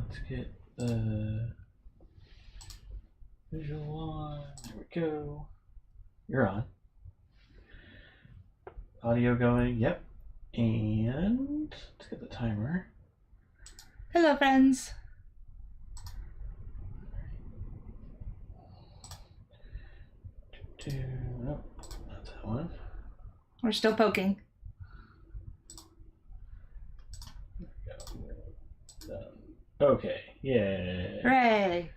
Let's get the visual on. There we go. You're on. Audio going. Yep. And let's get the timer. Hello, friends. Oh, that's that one. We're still poking. Okay. Yeah. Hooray.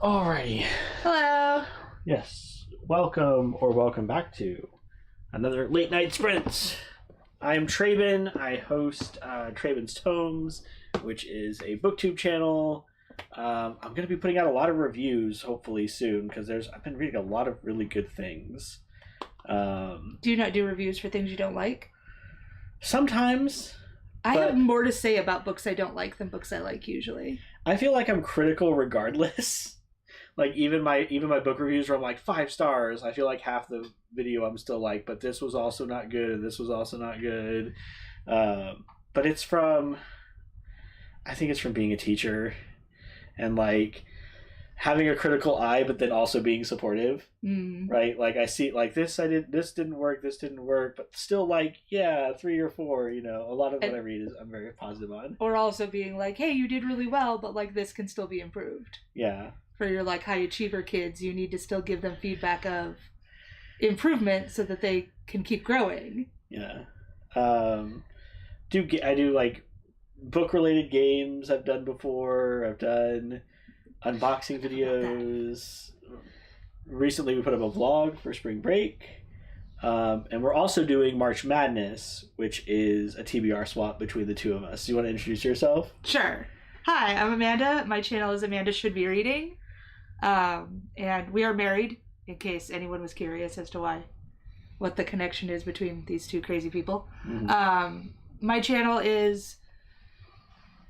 Alrighty. Hello. Yes. Welcome back to another Late Night Sprints. I'm Traben. I host Traben's Tomes, which is a booktube channel. I'm going to be putting out a lot of reviews hopefully soon because I've been reading a lot of really good things. Do you not do reviews for things you don't like? Sometimes. I have more to say about books I don't like than books I like usually. I feel like I'm critical regardless. Like even my book reviews where I'm like 5 stars, I feel like half the video I'm still like, but this was also not good and this was also not good. But it's from, I think it's from being a teacher and like having a critical eye, but then also being supportive, right? Like I see like this didn't work, but still like, yeah, 3 or 4, you know, a lot of what I read is I'm very positive on. Or also being like, hey, you did really well, but like this can still be improved. Yeah. For your like high achiever kids, you need to still give them feedback of improvement so that they can keep growing. Yeah. I do like book related games I've done before. I've done unboxing videos. Recently we put up a vlog for spring break. And we're also doing March Madness, which is a TBR swap between the two of us. Do you want to introduce yourself? Sure. Hi, I'm Amanda. My channel is Amanda Should Be Reading. And we are married, in case anyone was curious as to what the connection is between these two crazy people. Mm-hmm. My channel is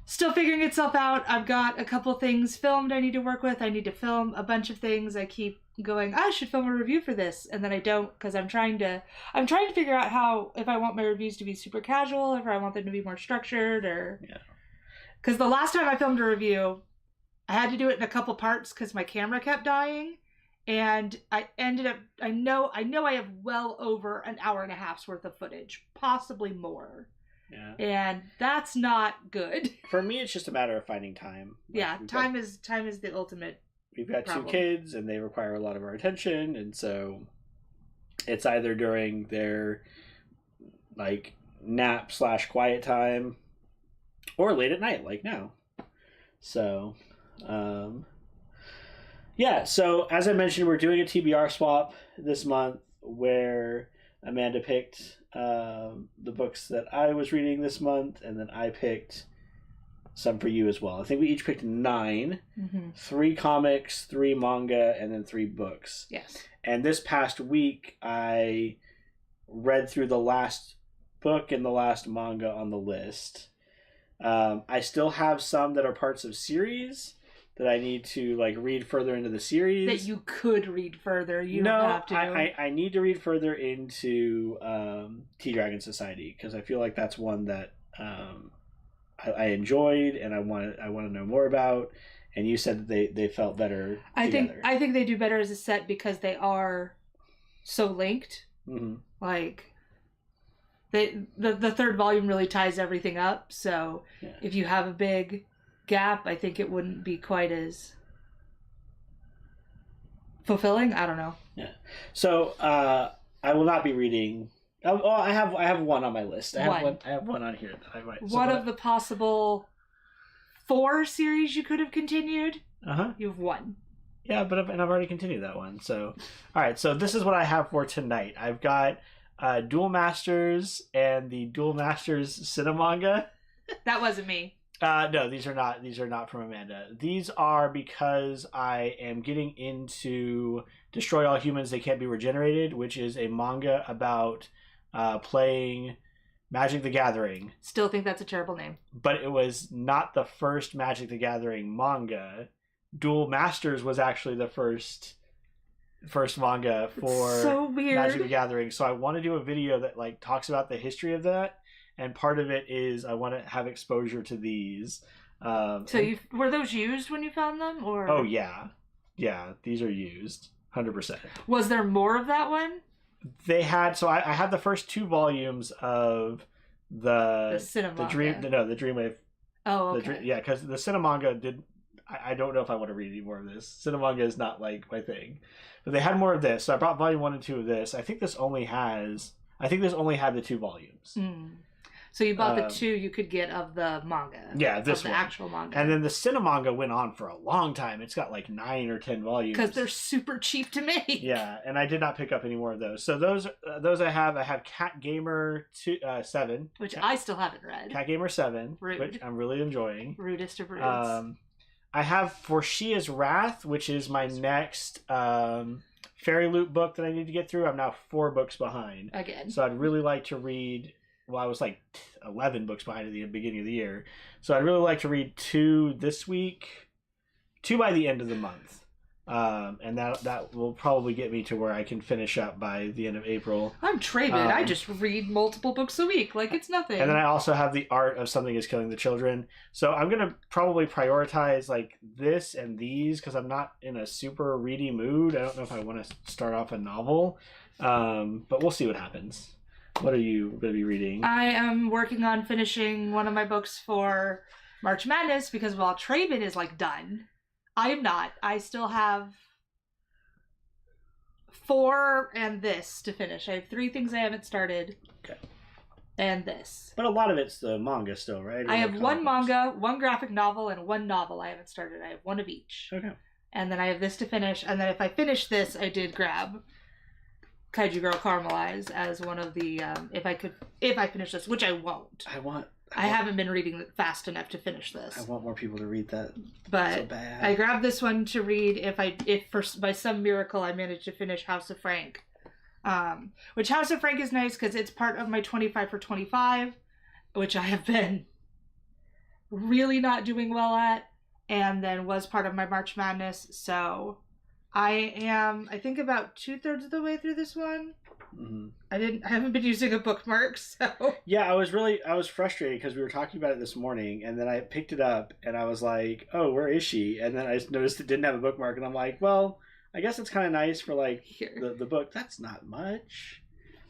still figuring itself out. I've got a couple things filmed I need to work with. I need to film a bunch of things. I keep going, I should film a review for this, and then I don't, because I'm trying to figure out how, if I want my reviews to be super casual, if I want them to be more structured, or... Yeah. Because the last time I filmed a review, I had to do it in a couple parts because my camera kept dying, and I ended up, I know I have well over an hour and a half's worth of footage, possibly more. Yeah. And that's not good. For me, it's just a matter of finding time. Like, time is the ultimate. We've got problem. 2 kids, and they require a lot of our attention, and so it's either during their like nap / quiet time, or late at night, like now. So, yeah. So as I mentioned, we're doing a TBR swap this month where Amanda picked the books that I was reading this month, and then I picked some for you as well. I think we each picked 9, 3 comics, 3 manga, and then 3 books. Yes. And this past week, I read through the last book and the last manga on the list. I still have some that are parts of series that I need to like read further into the series. That you could read further. You don't have to. I need to read further into Tea Dragon Society because I feel like that's one that I enjoyed and I want to know more about. And you said that they felt better together. I think they do better as a set because they are so linked. Mm-hmm. Like. The third volume really ties everything up, so if you have a big gap, I think it wouldn't be quite as fulfilling. I don't know. Yeah. So I will not be reading. Oh, I have one on my list. I have one on here that I might. One of the possible 4 series you could have continued. You have 1. Yeah, but I've already continued that one. So, all right. So this is what I have for tonight. I've got. Duel Masters and the Duel Masters Cinemanga. That wasn't me. No, these are not from Amanda. These are because I am getting into Destroy All Humans They Can't Be Regenerated, which is a manga about playing Magic the Gathering. Still think that's a terrible name. But it was not the first Magic the Gathering manga. Duel Masters was actually the first manga for Magic the Gathering. So I want to do a video that like talks about the history of that, and part of it is I want to have exposure to these. So were those used when you found them, or? Oh yeah, these are used 100%. Was there more of that one? So I had the first 2 volumes of the Cinemanga. the Dreamwave. Oh, okay. Because the Cinemanga did. I don't know if I want to read any more of this. Cinemanga is not like my thing, but they had more of this, so I brought volume 1 and 2 of this. I think this only had the 2 volumes. Mm. So you bought the 2 you could get of the manga. Yeah, this one. The actual manga. And then the Cinemanga went on for a long time. It's got like 9 or 10 volumes. Because they're super cheap to make. Yeah, and I did not pick up any more of those. So those I have Cat Gamer 7. Which I still haven't read. Cat Gamer 7. Rude. Which I'm really enjoying. Rudest of rudes. I have For Shia's Wrath, which is my next Fairy Loot book that I need to get through. I'm now 4 books behind. Again. So I'd really like to read... Well, I was like 11 books behind at the beginning of the year. So I'd really like to read 2 this week, 2 by the end of the month. And that will probably get me to where I can finish up by the end of April. I'm Traven. I just read multiple books a week. Like it's nothing. And then I also have The Art of Something is Killing the Children. So I'm going to probably prioritize like this and these because I'm not in a super ready mood. I don't know if I want to start off a novel. But we'll see what happens. What are you going to be reading? I am working on finishing one of my books for March Madness because while Traven is like done, I am not. I still have 4 and this to finish. I have 3 things I haven't started. Okay. And this. But a lot of it's the manga still, right? I have 1 manga, 1 graphic novel, and 1 novel I haven't started. I have 1 of each. Okay. And then I have this to finish. And then if I finish this, I did grab Kaiju Girl Caramelize as one of the if I finish this, which I won't. I haven't been reading fast enough to finish this. I want more people to read that. But so bad. I grabbed this one to read if by some miracle I manage to finish House of Frank. Which House of Frank is nice because it's part of my 25 for 25, which I have been really not doing well at, and then was part of my March Madness, so I think about 2/3 of the way through this one. Mm-hmm. I haven't been using a bookmark, so yeah, I was frustrated because we were talking about it this morning, and then I picked it up and I was like, oh, where is she? And then I noticed it didn't have a bookmark, and I'm like, well, I guess it's kind of nice for like the book. That's not much.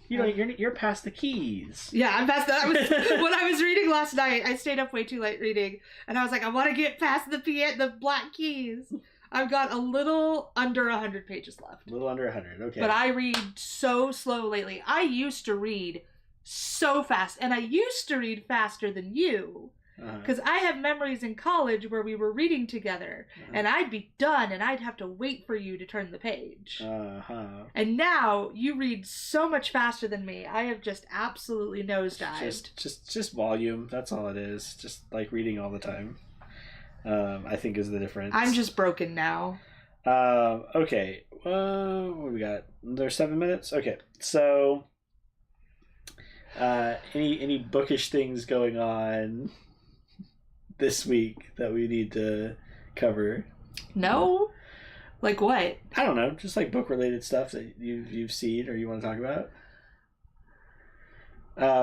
You know, you're past the keys. Yeah, I'm past that. When I was reading last night, I stayed up way too late reading, and I was like, I want to get past the black keys. I've got a little under 100 pages left. A little under 100, okay. But I read so slow lately. I used to read so fast, and I used to read faster than you. Because I have memories in college where we were reading together, and I'd be done, and I'd have to wait for you to turn the page. And now you read so much faster than me. I have just absolutely nosedived. Just volume. That's all it is. Just like reading all the time. I think is the difference. I'm just broken now. Okay. What do we got? There's 7 minutes. Okay. So, any bookish things going on this week that we need to cover? No. Like what? I don't know. Just like book related stuff that you've seen or you want to talk about.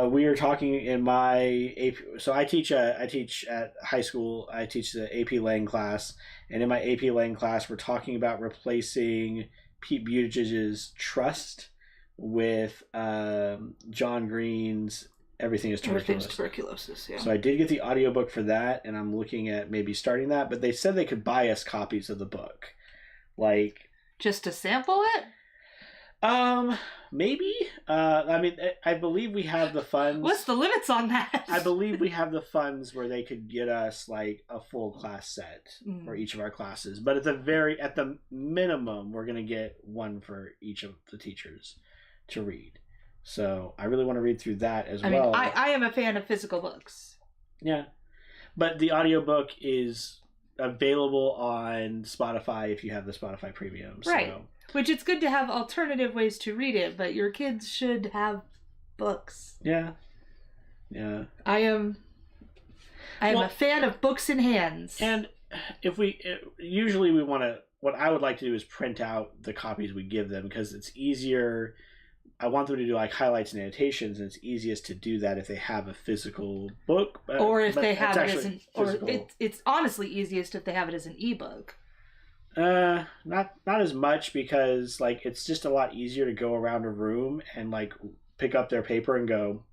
We are talking in my AP. So I teach at high school. I teach the AP Lang class, and in my AP Lang class, we're talking about replacing Pete Buttigieg's Trust with John Green's Everything is Tuberculosis. Yeah. So I did get the audiobook for that, and I'm looking at maybe starting that. But they said they could buy us copies of the book, like just to sample it. Maybe. I mean, I believe we have the funds. What's the limits on that? I believe we have the funds where they could get us like a full class set for each of our classes. But at the minimum, we're gonna get one for each of the teachers to read. So I really want to read through that as well. I am a fan of physical books. Yeah, but the audiobook is available on Spotify if you have the Spotify Premium. Right. So. Which it's good to have alternative ways to read it, but your kids should have books. Yeah. Yeah. I am a fan of books in hands. And usually we want to, what I would like to do is print out the copies we give them because it's easier I want them to do like highlights and annotations, and it's easiest to do that if they have a physical book, or if they have it as it's honestly easiest if they have it as an ebook. Not as much, because like it's just a lot easier to go around a room and like pick up their paper and go,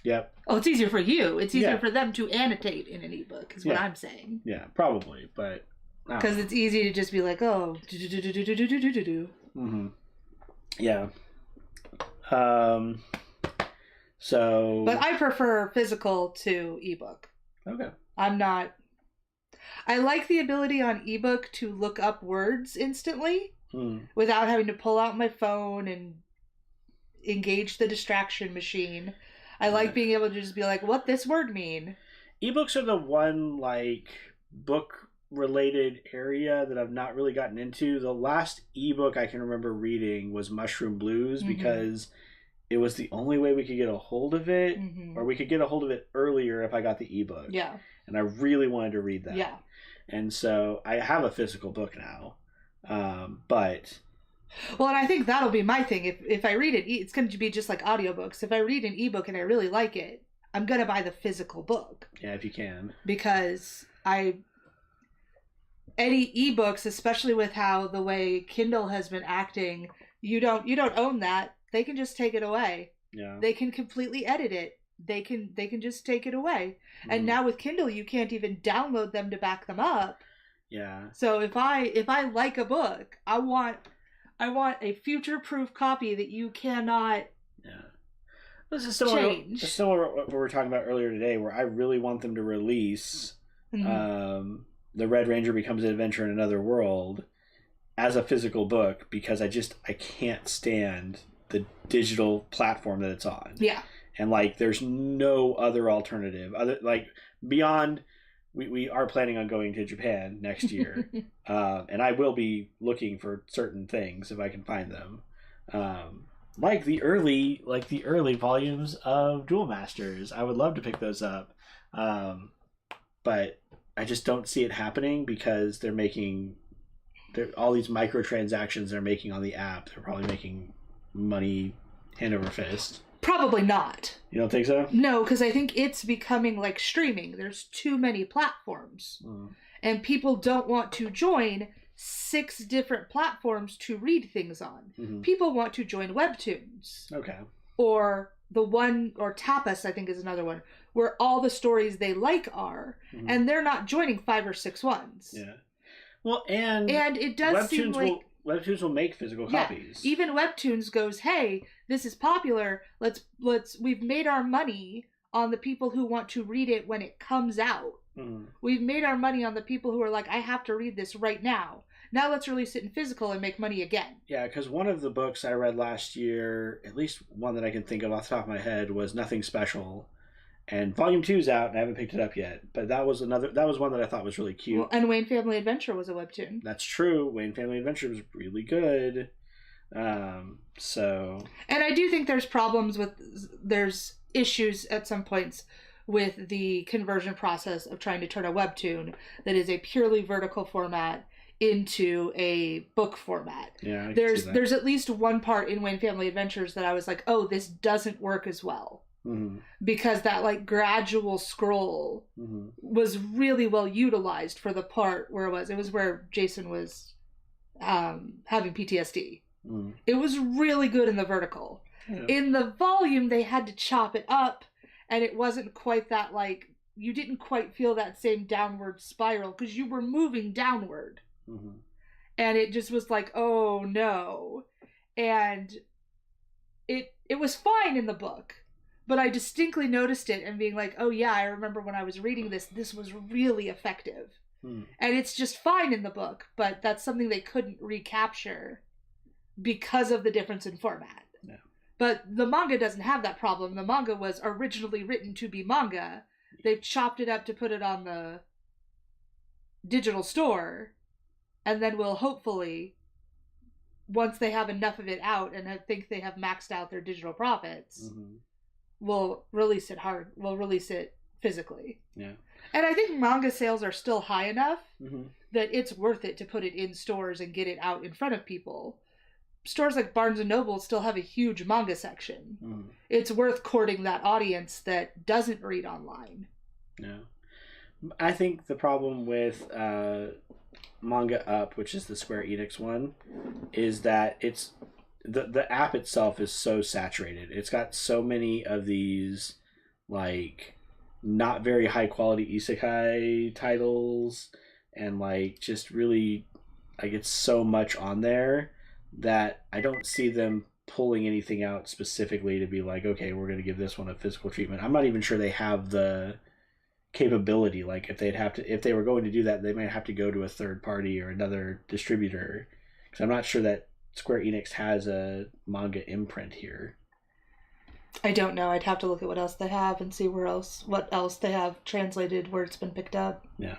yep. Oh, it's easier for you. It's easier for them to annotate in an ebook, is what I'm saying. Yeah, probably, but because it's easy to just be like, oh, yeah. So, but I prefer physical to ebook. Okay. I like the ability on ebook to look up words instantly without having to pull out my phone and engage the distraction machine. I like being able to just be like, what this word mean? Ebooks are the one like book related area that I've not really gotten into. The last ebook I can remember reading was Mushroom Blues because it was the only way we could get a hold of it, or we could get a hold of it earlier if I got the ebook. Yeah. And I really wanted to read that. Yeah. And so I have a physical book now. But well, and I think that'll be my thing. If I read it, it's going to be just like audiobooks. If I read an ebook and I really like it, I'm going to buy the physical book. Yeah, if you can. Because any ebooks, especially with how the way Kindle has been acting, you don't own that. They can just take it away. Yeah. They can completely edit it. They can just take it away. And now with Kindle, you can't even download them to back them up. Yeah. So if I like a book, I want a future-proof copy that you cannot This is similar to what we were talking about earlier today, where I really want them to release The Red Ranger Becomes an Adventure in Another World as a physical book, because I can't stand the digital platform that it's on. Yeah. And like there's no other alternative other like beyond we are planning on going to Japan next year. And I will be looking for certain things if I can find them. Like the early volumes of Duel Masters. I would love to pick those up. But I just don't see it happening because they're making all these microtransactions they're making on the app. They're probably making money hand over fist. Probably not. You don't think so? No, because I think it's becoming like streaming. There's too many platforms. And people don't want to join 6 different platforms to read things on. People want to join Webtoons. Okay. Or Tapas, I think is another one, where all the stories they like are, and they're not joining 5 or 6 ones. Yeah. Well, and it does seem like... Webtoons will make physical copies. Even Webtoons goes, hey, this is popular. We've made our money on the people who want to read it when it comes out. We've made our money on the people who are like, I have to read this right now. Now let's release it in physical and make money again. Yeah, because one of the books I read last year, at least one that I can think of off the top of my head, was Nothing Special. And Volume 2's out, and I haven't picked it up yet. But that was one that I thought was really cute. Well, and Wayne Family Adventure was a webtoon. That's true. Wayne Family Adventure was really good. So... And I do think there's issues at some points with the conversion process of trying to turn a webtoon that is a purely vertical format into a book format. Yeah, there's at least one part in Wayne Family Adventures that I was like, oh, this doesn't work as well. Because that like gradual scroll was really well utilized for the part where it was where Jason was having PTSD. It was really good in the vertical. Yeah. In the volume, they had to chop it up, and it wasn't quite that like you didn't quite feel that same downward spiral because you were moving downward, and it just was like, oh no, and it was fine in the book. But I distinctly noticed it and being like, oh yeah, I remember when I was reading this was really effective. And it's just fine in the book, but that's something they couldn't recapture because of the difference in format. Yeah. But the manga doesn't have that problem. The manga was originally written to be manga. They've chopped it up to put it on the digital store, and then will hopefully, once they have enough of it out and I think they have maxed out their digital profits, we'll release it physically. Yeah. And I think manga sales are still high enough that it's worth it to put it in stores and get it out in front of people. stores like Barnes and Noble still have a huge manga section. Mm. It's worth courting that audience that doesn't read online. Yeah. I think the problem with Manga Up, which is the Square Enix one, is that it's the app itself is so saturated. It's got so many of these like not very high quality isekai titles, and like just really like it's so much on there that I don't see them pulling anything out specifically to be like, okay, we're going to give this one a physical treatment. I'm not even sure they have the capability. Like if they were going to do that, they might have to go to a third party or another distributor, because I'm not sure that Square Enix has a manga imprint here. I don't know. I'd have to look at what else they have and see what else they have translated where it's been picked up. Yeah.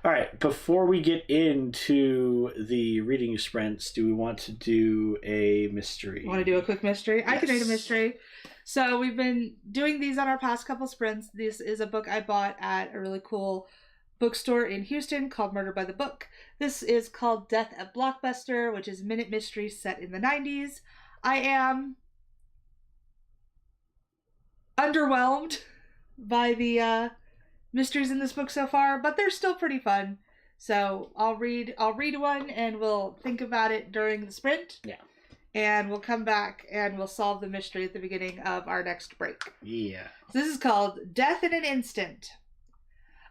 All right. Before we get into the reading sprints, do we want to do a mystery? Want to do a quick mystery? Yes. I can read a mystery. So we've been doing these on our past couple sprints. This is a book I bought at a really cool bookstore in Houston called Murder by the Book. This is called Death at Blockbuster, which is minute mystery set in the 90s. I am underwhelmed by the mysteries in this book so far, but they're still pretty fun. So I'll read one and we'll think about it during the sprint. Yeah. And we'll come back and we'll solve the mystery at the beginning of our next break. Yeah. So this is called Death in an Instant.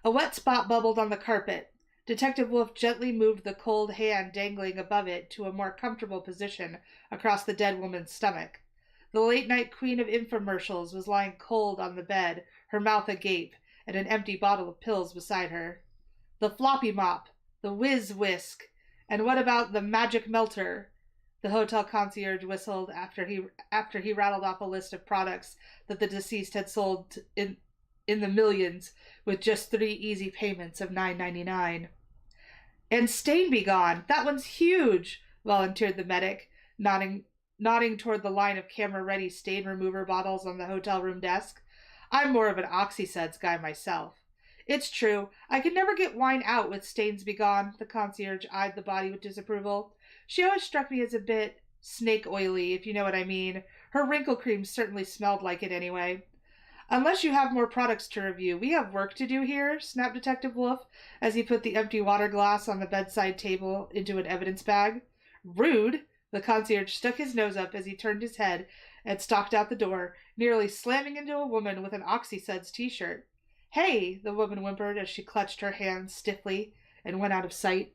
A wet spot bubbled on the carpet. Detective Wolf gently moved the cold hand dangling above it to a more comfortable position across the dead woman's stomach. The late-night queen of infomercials was lying cold on the bed, her mouth agape, and an empty bottle of pills beside her. The floppy mop, the whiz whisk, and what about the magic melter? The hotel concierge whistled after he rattled off a list of products that the deceased had sold in the millions with just 3 easy payments of $9.99. And stain be gone. That one's huge, volunteered the medic, nodding toward the line of camera-ready stain remover bottles on the hotel room desk. I'm more of an Oxysuds guy myself. It's true, I could never get wine out with stains be gone. The concierge eyed the body with disapproval. She always struck me as a bit snake oily, if you know what I mean. Her wrinkle cream certainly smelled like it anyway. Unless you have more products to review, we have work to do here, snapped Detective Wolf, as he put the empty water glass on the bedside table into an evidence bag. Rude! The concierge stuck his nose up as he turned his head and stalked out the door, nearly slamming into a woman with an Oxysuds t-shirt. Hey! The woman whimpered as she clutched her hands stiffly and went out of sight.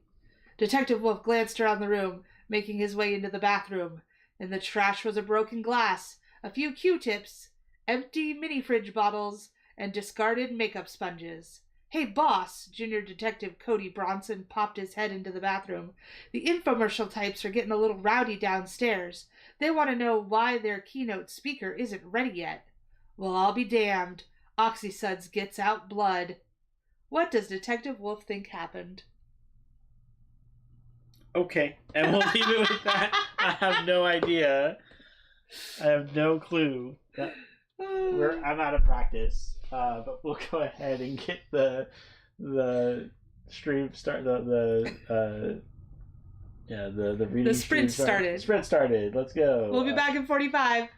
Detective Wolf glanced around the room, making his way into the bathroom. In the trash was a broken glass, a few Q-tips, empty mini-fridge bottles, and discarded makeup sponges. Hey, boss! Junior Detective Cody Bronson popped his head into the bathroom. The infomercial types are getting a little rowdy downstairs. They want to know why their keynote speaker isn't ready yet. Well, I'll be damned. Oxysuds gets out blood. What does Detective Wolf think happened? Okay, and we'll leave it with that. I have no idea. I have no clue. I'm out of practice, but we'll go ahead and get the stream start. The reading. The sprint started. Sprint started. Let's go. We'll be back in 45.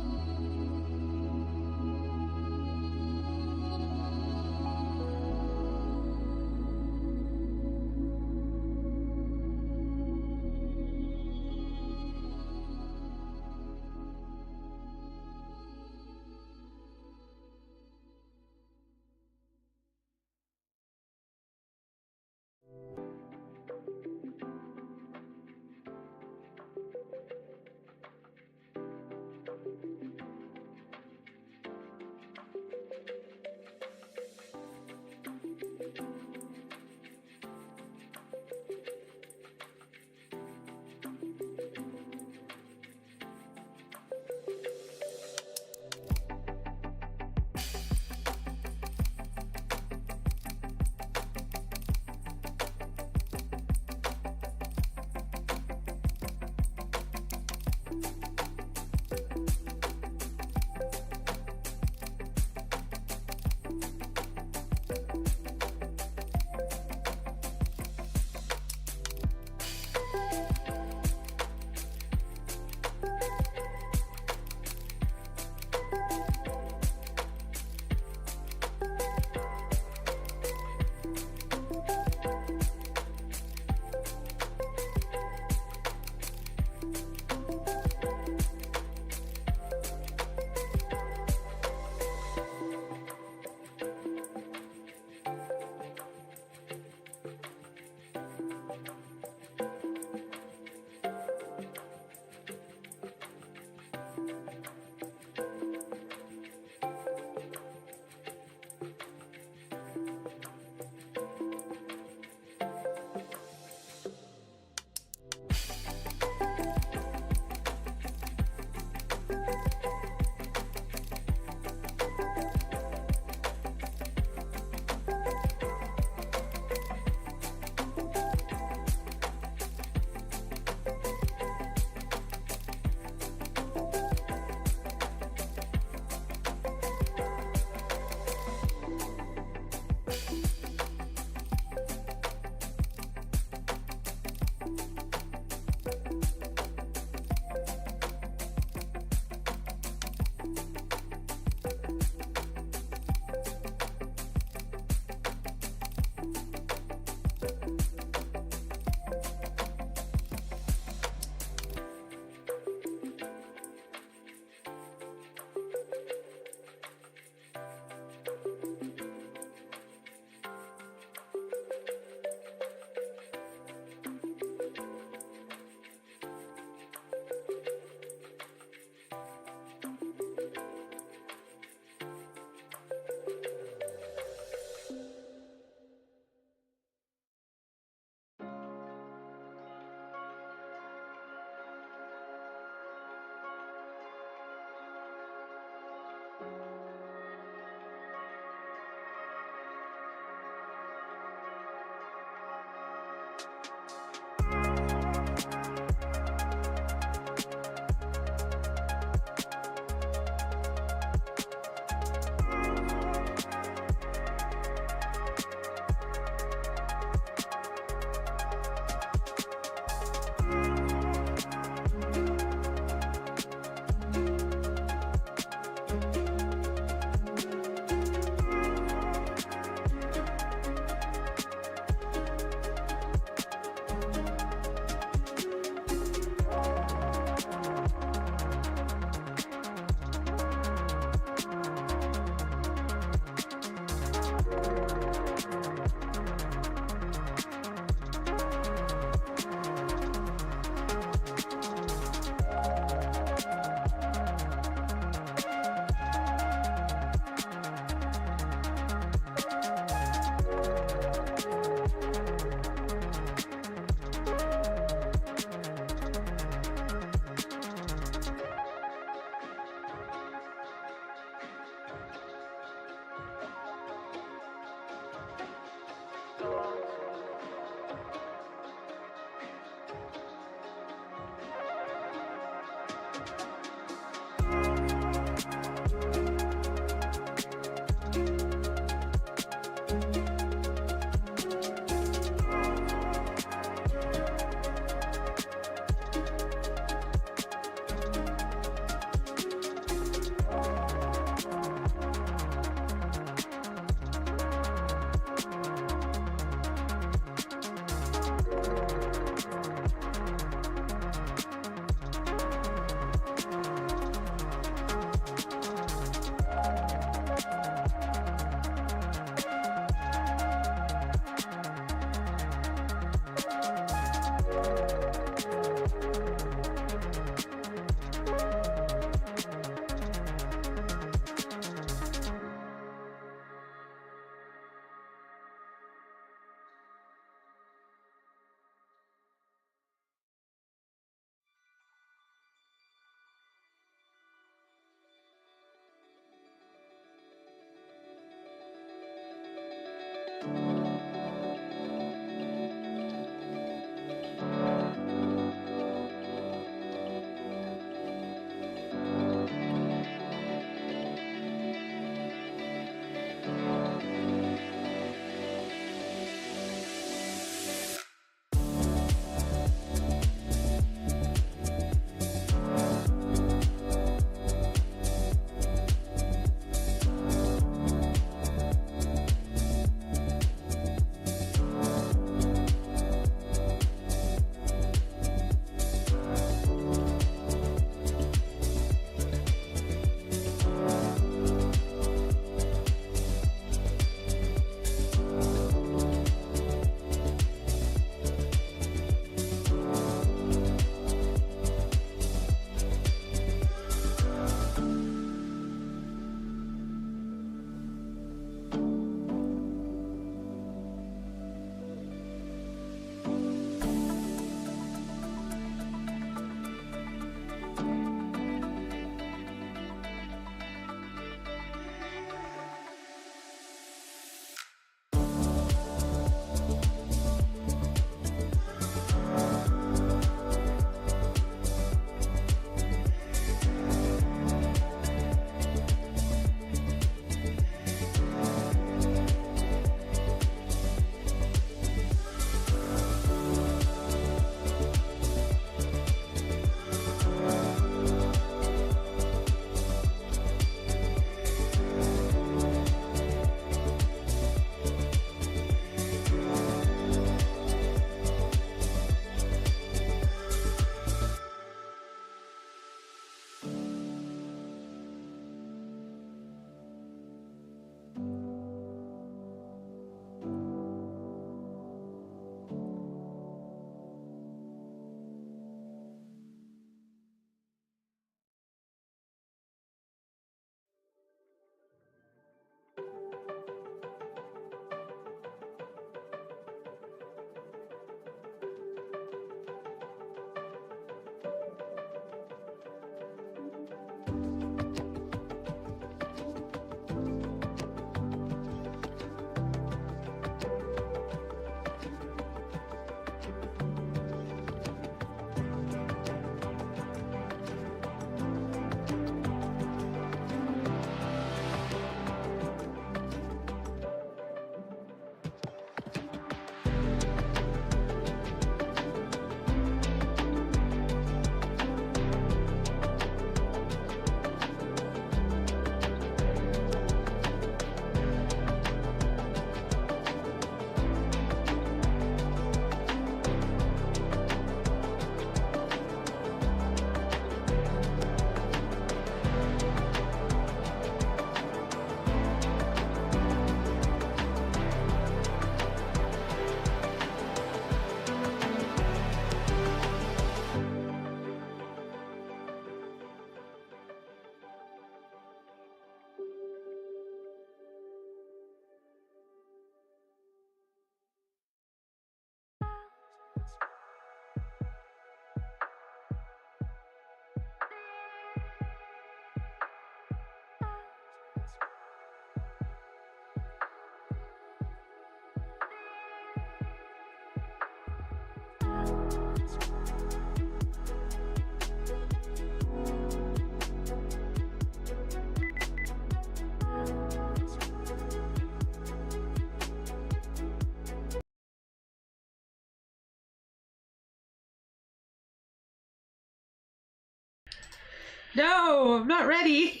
No, I'm not ready.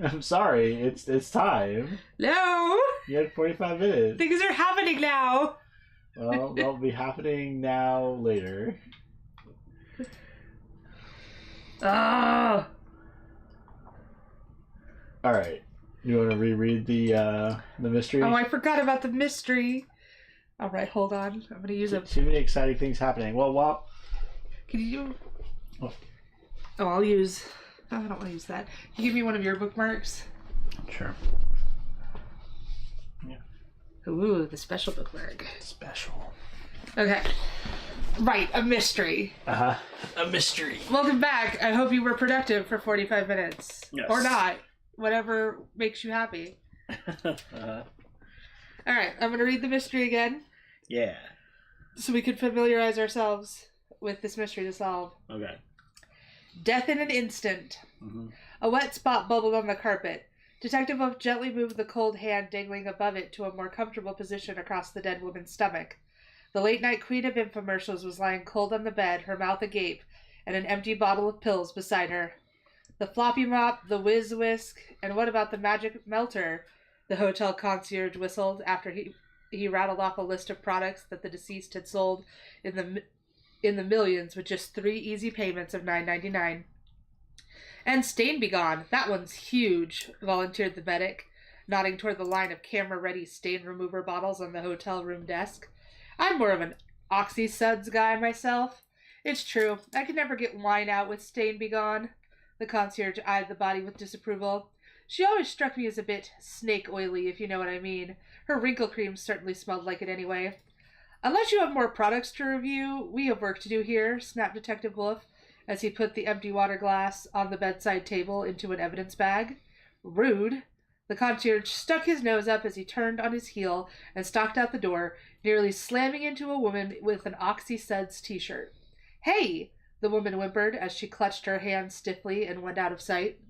I'm sorry. It's time. No. You had 45 minutes. Things are happening now. Well, they'll be happening now later. Oh. All right. You want to reread the mystery? Oh, I forgot about the mystery. All right, hold on. I'm gonna use a. Too many exciting things happening. Well. Can you? Oh. Oh, I'll use. Oh, I don't want to use that. Can you give me one of your bookmarks? Sure. Yeah. Ooh, the special bookmark. Special. Okay. Right, a mystery. A mystery. Welcome back. I hope you were productive for 45 minutes. Yes. Or not. Whatever makes you happy. Uh-huh. All right, I'm going to read the mystery again. Yeah. So we can familiarize ourselves with this mystery to solve. Okay. Death in an instant. Mm-hmm. A wet spot bubbled on the carpet. Detective Wolf gently moved the cold hand dangling above it to a more comfortable position across the dead woman's stomach. The late-night queen of infomercials was lying cold on the bed, her mouth agape, and an empty bottle of pills beside her. The floppy mop, the whiz-whisk, and what about the magic melter? The hotel concierge whistled after he rattled off a list of products that the deceased had sold in the millions with just 3 easy payments of $9.99. And stain be gone. That one's huge, volunteered the medic, nodding toward the line of camera-ready stain remover bottles on the hotel room desk. I'm more of an Oxy-Suds guy myself. It's true, I could never get wine out with stain be gone. The concierge eyed the body with disapproval. She always struck me as a bit snake oily, if you know what I mean. Her wrinkle cream certainly smelled like it anyway. Unless you have more products to review, we have work to do here, snapped Detective Wolf, as he put the empty water glass on the bedside table into an evidence bag. Rude. The concierge stuck his nose up as he turned on his heel and stalked out the door, nearly slamming into a woman with an Oxy-Suds t-shirt. Hey! The woman whimpered as she clutched her hand stiffly and went out of sight.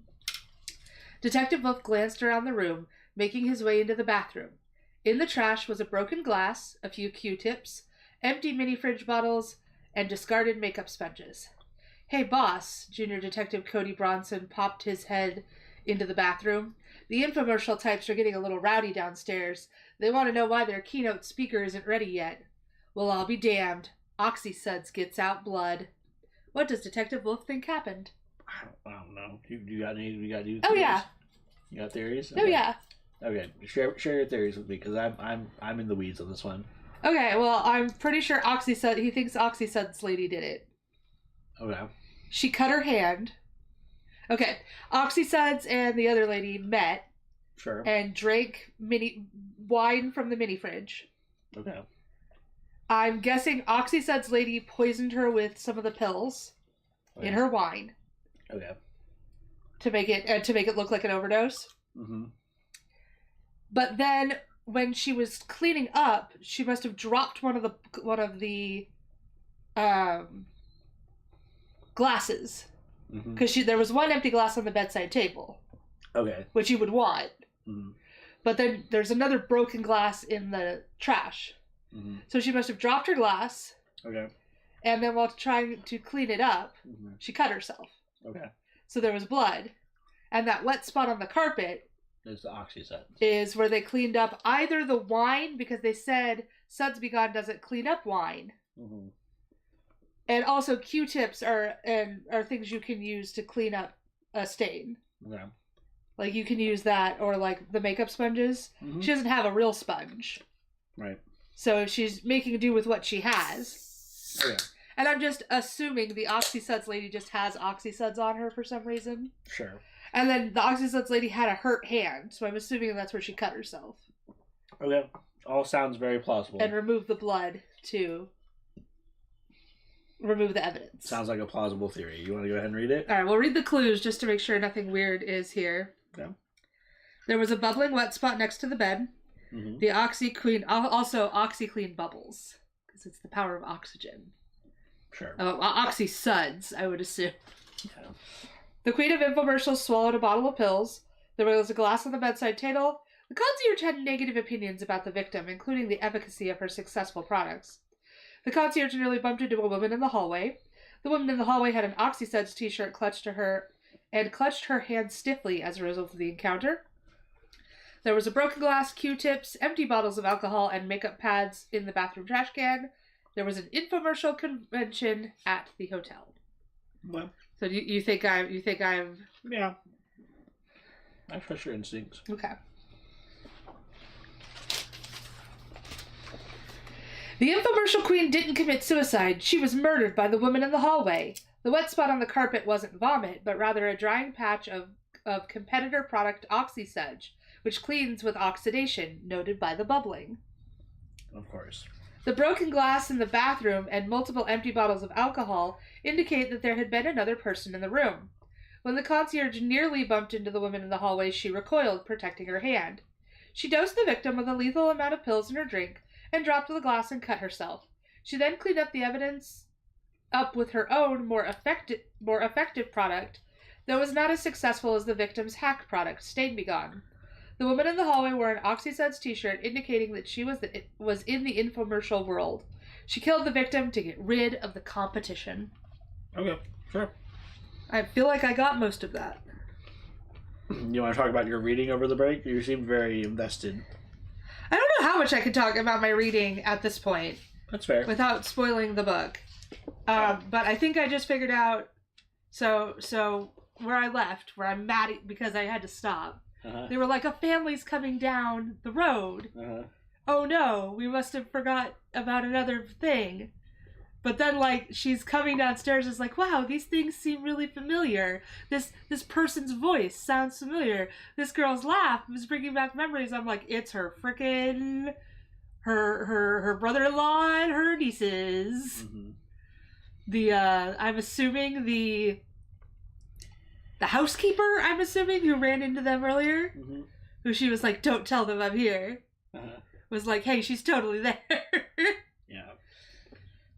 Detective Wolf glanced around the room, making his way into the bathroom. In the trash was a broken glass, a few Q-tips, empty mini-fridge bottles, and discarded makeup sponges. Hey, boss, Junior Detective Cody Bronson popped his head into the bathroom. The infomercial types are getting a little rowdy downstairs. They want to know why their keynote speaker isn't ready yet. Well, I'll be damned. Oxy-Suds gets out blood. What does Detective Wolf think happened? I don't know. You got any? You got any theories? Oh yeah. You got theories? Okay. Oh yeah. Okay, share your theories with me because I'm in the weeds on this one. Okay, well I'm pretty sure he thinks Oxy-Suds lady did it. Okay. She cut her hand. Okay, Oxy-Suds and the other lady met. Sure. And drank wine from the mini fridge. Okay. I'm guessing Oxy-Suds lady poisoned her with some of the pills in her wine. Okay. To make it look like an overdose. Mm-hmm. But then when she was cleaning up, she must have dropped one of the glasses because there was one empty glass on the bedside table. Okay. Which you would want. Mm-hmm. But then there's another broken glass in the trash. Mm-hmm. So she must have dropped her glass. Okay. And then while trying to clean it up, she cut herself. Okay. So there was blood. And that wet spot on the carpet is the Oxy-Suds. Is where they cleaned up either the wine, because they said Suds Be Gone doesn't clean up wine. Mm-hmm. And also Q-tips are things you can use to clean up a stain. Okay. Like you can use that, or like the makeup sponges. Mm-hmm. She doesn't have a real sponge. Right. So she's making do with what she has. Okay. And I'm just assuming the Oxy-Suds lady just has Oxy-Suds on her for some reason. Sure. And then the Oxy-Suds lady had a hurt hand, so I'm assuming that's where she cut herself. Okay. All sounds very plausible. And removed the blood to remove the evidence. Sounds like a plausible theory. You want to go ahead and read it? All right, we'll read the clues just to make sure nothing weird is here. Okay. There was a bubbling wet spot next to the bed. Mm-hmm. The OxyClean, also OxyClean bubbles, because it's the power of oxygen. Sure. Oxy suds, I would assume. Yeah. The queen of infomercials swallowed a bottle of pills. There was a glass on the bedside table. The concierge had negative opinions about the victim, including the efficacy of her successful products. The concierge nearly bumped into a woman in the hallway. The woman in the hallway had an OxySuds t-shirt clutched to her and clutched her hand stiffly as a result of the encounter. There was a broken glass, Q-tips, empty bottles of alcohol, and makeup pads in the bathroom trash can. There was an infomercial convention at the hotel. Well, so you think I'm yeah. I trust your instincts. Okay. The infomercial queen didn't commit suicide. She was murdered by the woman in the hallway. The wet spot on the carpet wasn't vomit, but rather a drying patch of competitor product OxySuds, which cleans with oxidation, noted by the bubbling. Of course. The broken glass in the bathroom and multiple empty bottles of alcohol indicate that there had been another person in the room. When the concierge nearly bumped into the woman in the hallway, she recoiled, protecting her hand. She dosed the victim with a lethal amount of pills in her drink and dropped the glass and cut herself. She then cleaned up the evidence with her own more effective product that was not as successful as the victim's hack product, Stain Be Gone. The woman in the hallway wore an OxySuds t-shirt indicating that she was in the infomercial world. She killed the victim to get rid of the competition. Okay, sure. I feel like I got most of that. You want to talk about your reading over the break? You seem very invested. I don't know how much I can talk about my reading at this point. That's fair. Without spoiling the book. But I think I just figured out, so where I left, where I'm mad because I had to stop, they were like, a family's coming down the road. Oh no, we must have forgot about another thing. But then, like, she's coming downstairs, is like, wow, these things seem really familiar. This person's voice sounds familiar. This girl's laugh is bringing back memories. I'm like, it's her frickin' her brother-in-law and her nieces. Mm-hmm. I'm assuming the housekeeper, who ran into them earlier, mm-hmm. who she was like, don't tell them I'm here, was like, hey, she's totally there. Yeah.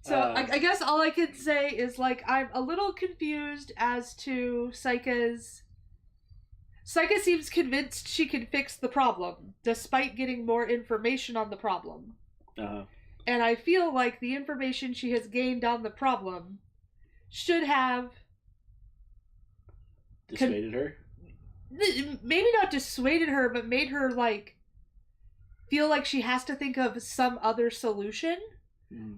So I guess all I can say is, like, I'm a little confused as to Saika's... Saika seems convinced she can fix the problem, despite getting more information on the problem. And I feel like the information she has gained on the problem should have... dissuaded her? Maybe not dissuaded her, but made her, like, feel like she has to think of some other solution.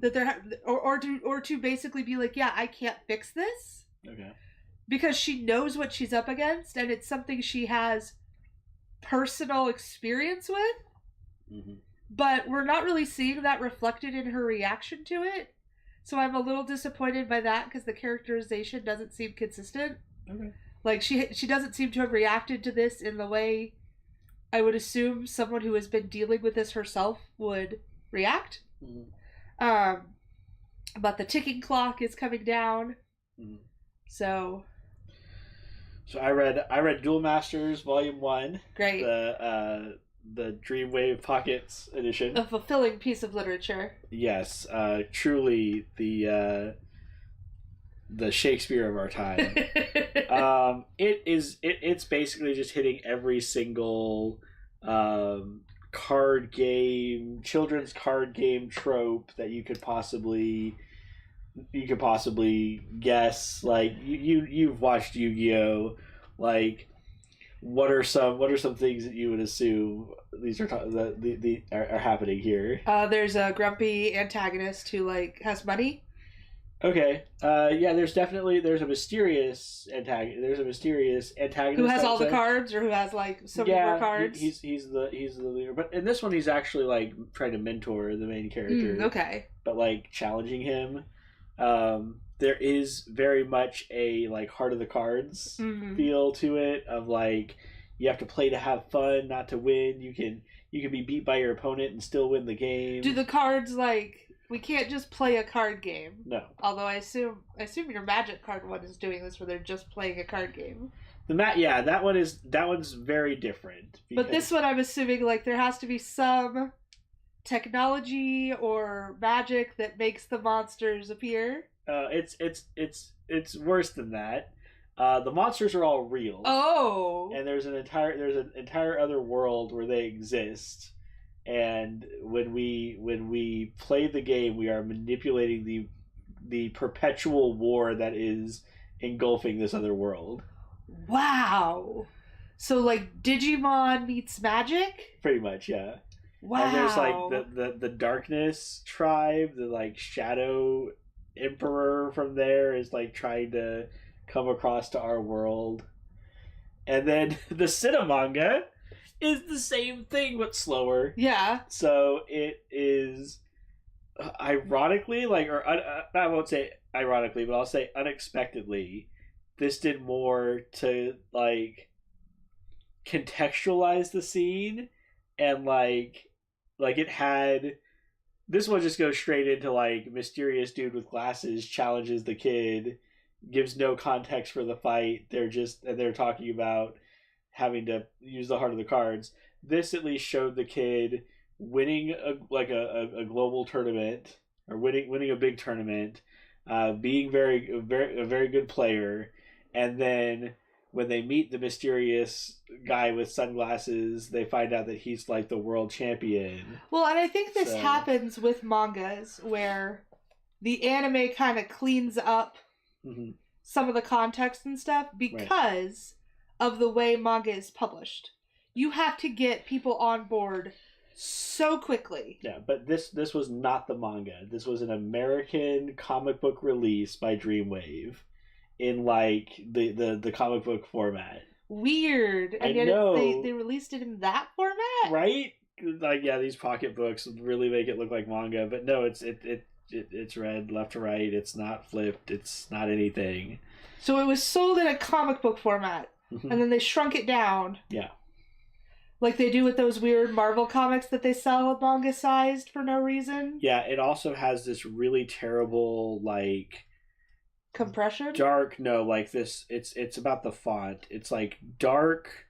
That there, or to basically be like, yeah, I can't fix this. Okay. Because she knows what she's up against, and it's something she has personal experience with. Mm-hmm. But we're not really seeing that reflected in her reaction to it. So I'm a little disappointed by that, because the characterization doesn't seem consistent. Okay. Like, she doesn't seem to have reacted to this in the way I would assume someone who has been dealing with this herself would react. Mm-hmm. But the ticking clock is coming down. Mm-hmm. So I read Duel Masters Volume 1. Great. The Dreamwave Pockets edition. A fulfilling piece of literature. Yes, truly the Shakespeare of our time. It's basically just hitting every single children's card game trope that you could possibly guess. Like, you've watched Yu-Gi-Oh! Like, what are some things that you would assume these are happening here? There's a grumpy antagonist who, like, has money. Okay. Yeah, there's a mysterious antagonist who has all the cards, or who has, like, so many more cards. He's the leader. But in this one, he's actually, like, trying to mentor the main character. Okay. But, like, challenging him. There is very much a, like, Heart of the Cards feel to it, of, like, you have to play to have fun, not to win. You can be beat by your opponent and still win the game. Do the cards, like... We can't just play a card game. No. Although I assume your Magic card one is doing this, where they're just playing a card game. That one's very different. But this one, I'm assuming, like, there has to be some technology or magic that makes the monsters appear? It's worse than that. The monsters are all real. Oh. And there's an entire other world where they exist. And when we play the game, we are manipulating the perpetual war that is engulfing this other world. Wow. So like Digimon meets magic? Pretty much, yeah. Wow. And there's like the darkness tribe, the like shadow emperor from there is like trying to come across to our world. And then the Cinemanga is the same thing but slower. Yeah. So it is ironically, like, or I won't say ironically, but I'll say unexpectedly, this did more to like contextualize the scene and like it had. This one just goes straight into like mysterious dude with glasses challenges the kid, gives no context for the fight. They're talking about having to use the heart of the cards. This at least showed the kid winning a global tournament or winning a big tournament, being a very good player, and then when they meet the mysterious guy with sunglasses, they find out that he's like the world champion. Well, and I think this happens with mangas where the anime kind of cleans up some of the context and stuff because of the way manga is published. You have to get people on board so quickly. Yeah, but this was not the manga. This was an American comic book release by Dreamwave in like the comic book format. Weird. And yet they released it in that format? Right? Like, yeah, these pocket books really make it look like manga, but no, it's read left to right. It's not flipped. It's not anything. So it was sold in a comic book format, and then they shrunk it down. Yeah. Like they do with those weird Marvel comics that they sell manga sized for no reason. Yeah, it also has this really terrible like compression. It's about the font. It's like dark.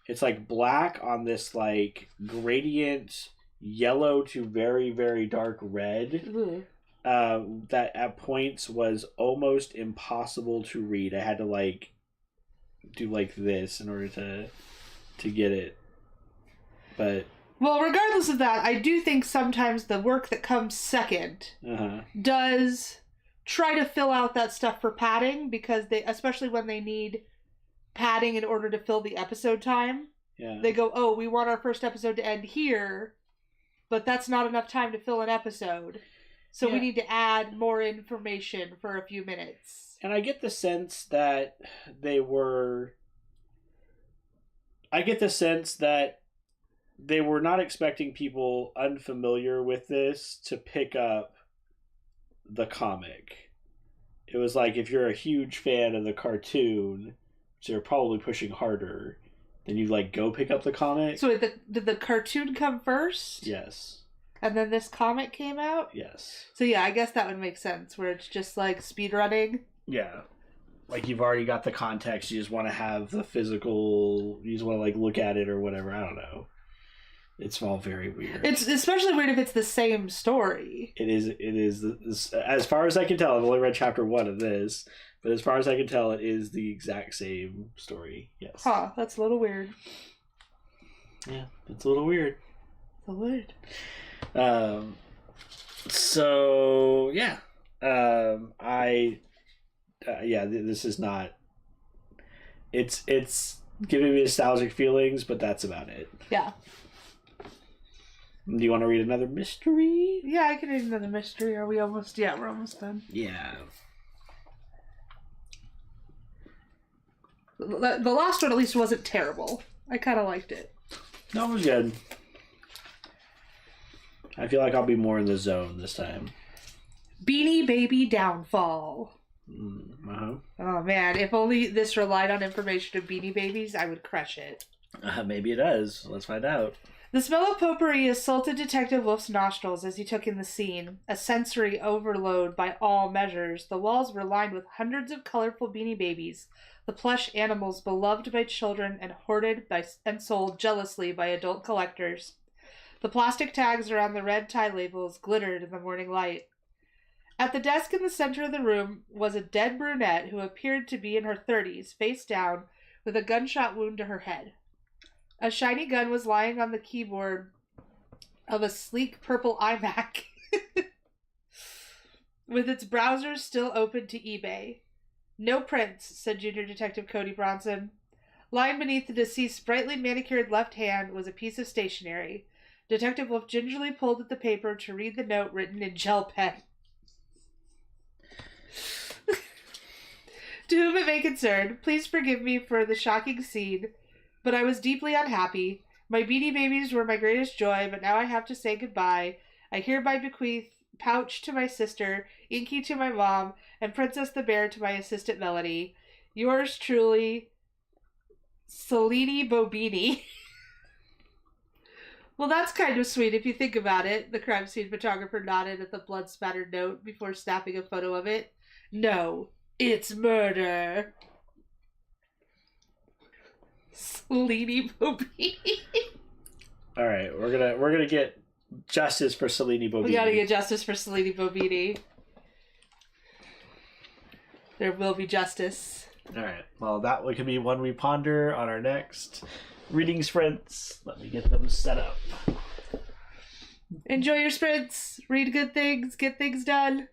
It's like black on this like gradient yellow to very very dark red. That at points was almost impossible to read. I had to like do like this in order to get it. But well, regardless of that, I do think sometimes the work that comes second does try to fill out that stuff for padding, because especially when they need padding in order to fill the episode time. Yeah. They go, oh, we want our first episode to end here, but that's not enough time to fill an episode. So we need to add more information for a few minutes. And I get the sense that they were not expecting people unfamiliar with this to pick up the comic. It was like, if you're a huge fan of the cartoon, which they're probably pushing harder, then you like go pick up the comic. So did the cartoon come first? Yes. And then this comic came out? Yes. So yeah, I guess that would make sense, where it's just like speedrunning. Yeah. Like, you've already got the context, you just want to have the physical, you just want to like look at it or whatever, I don't know. It's all very weird. It's especially weird if it's the same story. It is, as far as I can tell, I've only read chapter 1 of this, but as far as I can tell, it is the exact same story, yes. Huh, that's a little weird. Yeah, it's a little weird. It's a little weird. So, yeah. This is not... It's giving me nostalgic feelings, but that's about it. Yeah. Do you want to read another mystery? Yeah, I can read another mystery. Are we almost... Yeah, we're almost done. Yeah. The last one at least wasn't terrible. I kind of liked it. No, it was good. I feel like I'll be more in the zone this time. Beanie Baby Downfall. Uh-huh. Oh man, if only this relied on information of Beanie Babies, I would crush it. Maybe it does. Let's find out. The smell of potpourri assaulted Detective Wolf's nostrils as he took in the scene, a sensory overload by all measures. The walls were lined with hundreds of colorful Beanie Babies, the plush animals beloved by children and hoarded and sold jealously by adult collectors. The plastic tags around the red tie labels glittered in the morning light. At the desk in the center of the room was a dead brunette who appeared to be in her 30s, face down, with a gunshot wound to her head. A shiny gun was lying on the keyboard of a sleek purple iMac, with its browser still open to eBay. No prints, said Junior Detective Cody Bronson. Lying beneath the deceased's brightly manicured left hand was a piece of stationery. Detective Wolf gingerly pulled at the paper to read the note written in gel pen. To whom it may concern, please forgive me for the shocking scene, but I was deeply unhappy. My Beanie Babies were my greatest joy, but now I have to say goodbye. I hereby bequeath Pouch to my sister, Inky to my mom, and Princess the Bear to my assistant Melody. Yours truly, Selene Bobini. Well, that's kind of sweet if you think about it. The crime scene photographer nodded at the blood-spattered note before snapping a photo of it. No, it's murder. Selene Bobini. All right, we're gonna get justice for Selene Bobini. We gotta get justice for Selene Bobini. There will be justice. All right. Well, that could be one we ponder on our next reading sprints. Let me get them set up. Enjoy your sprints. Read good things. Get things done.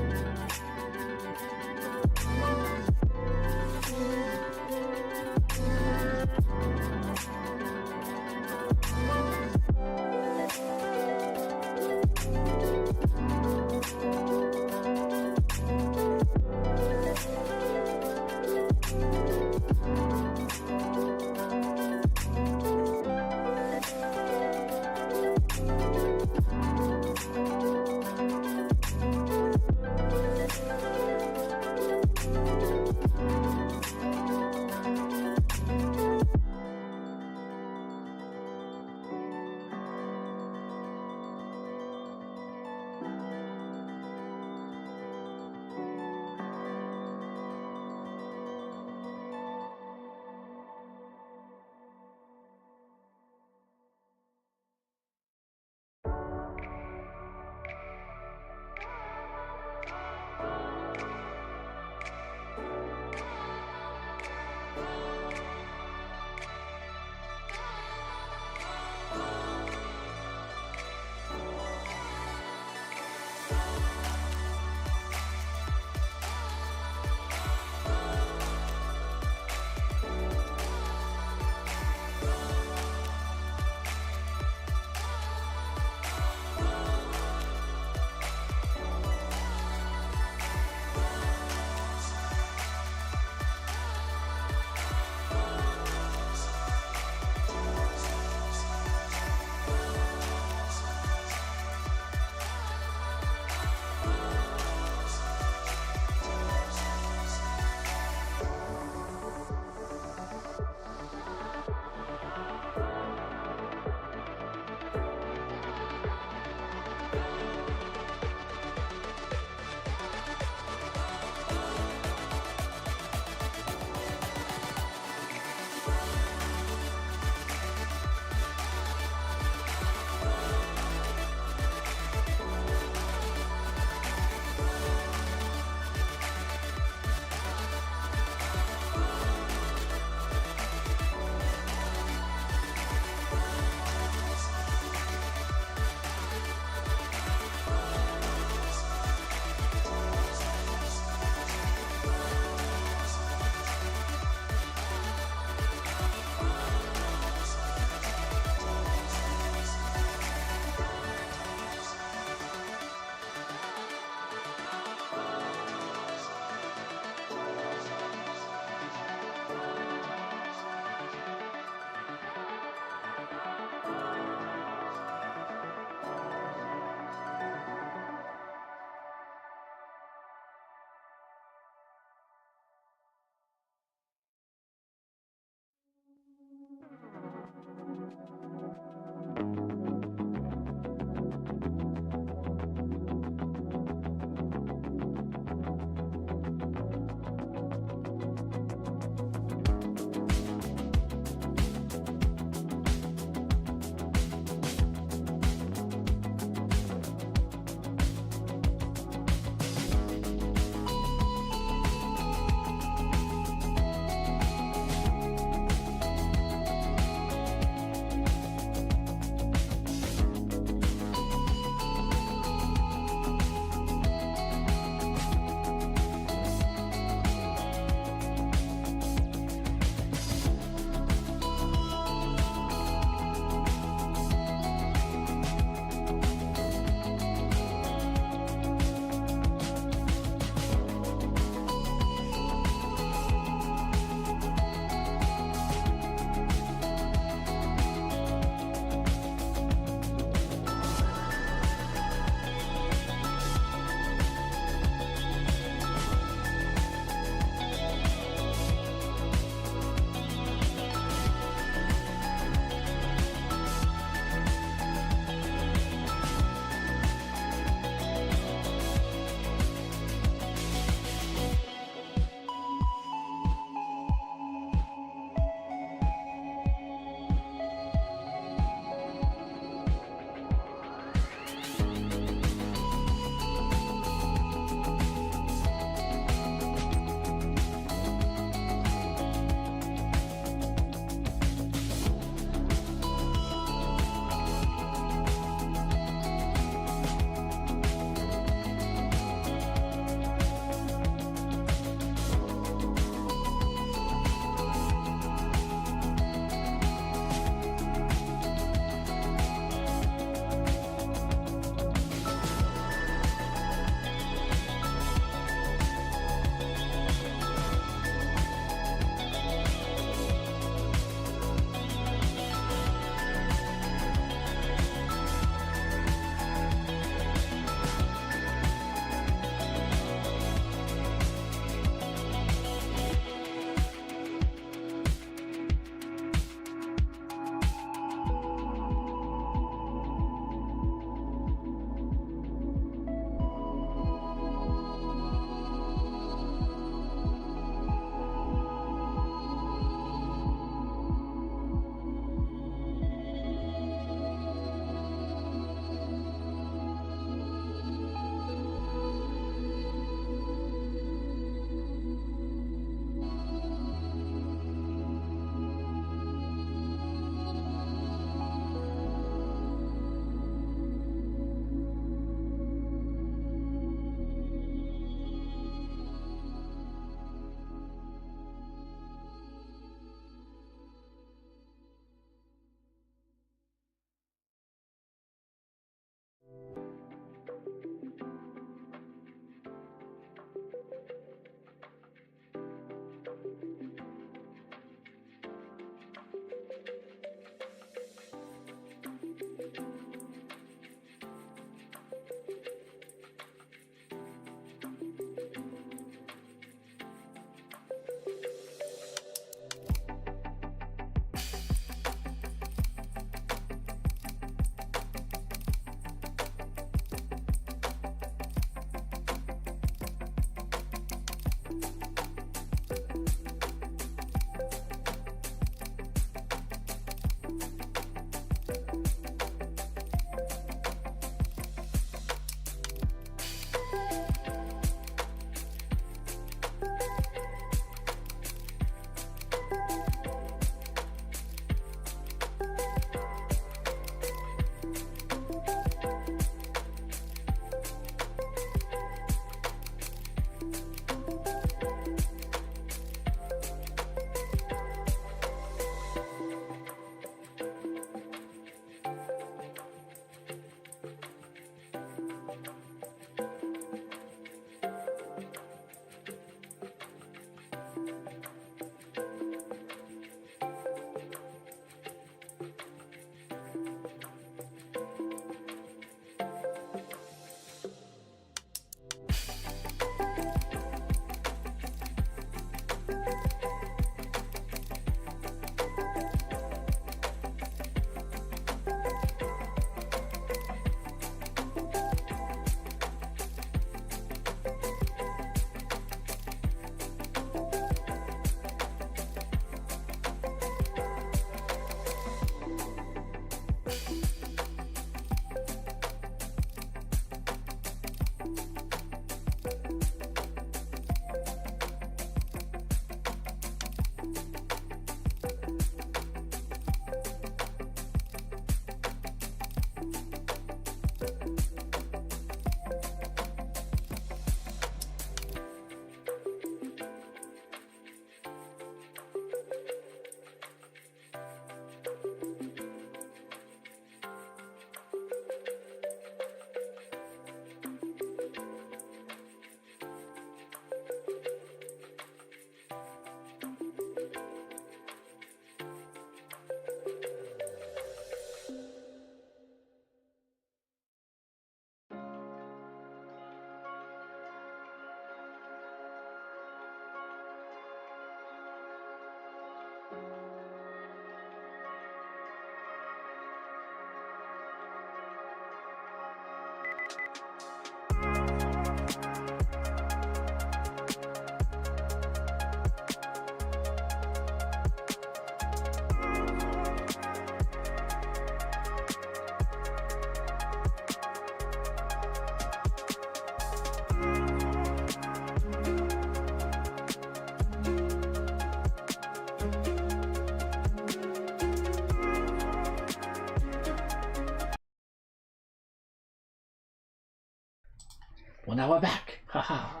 Well, now we're back. Haha.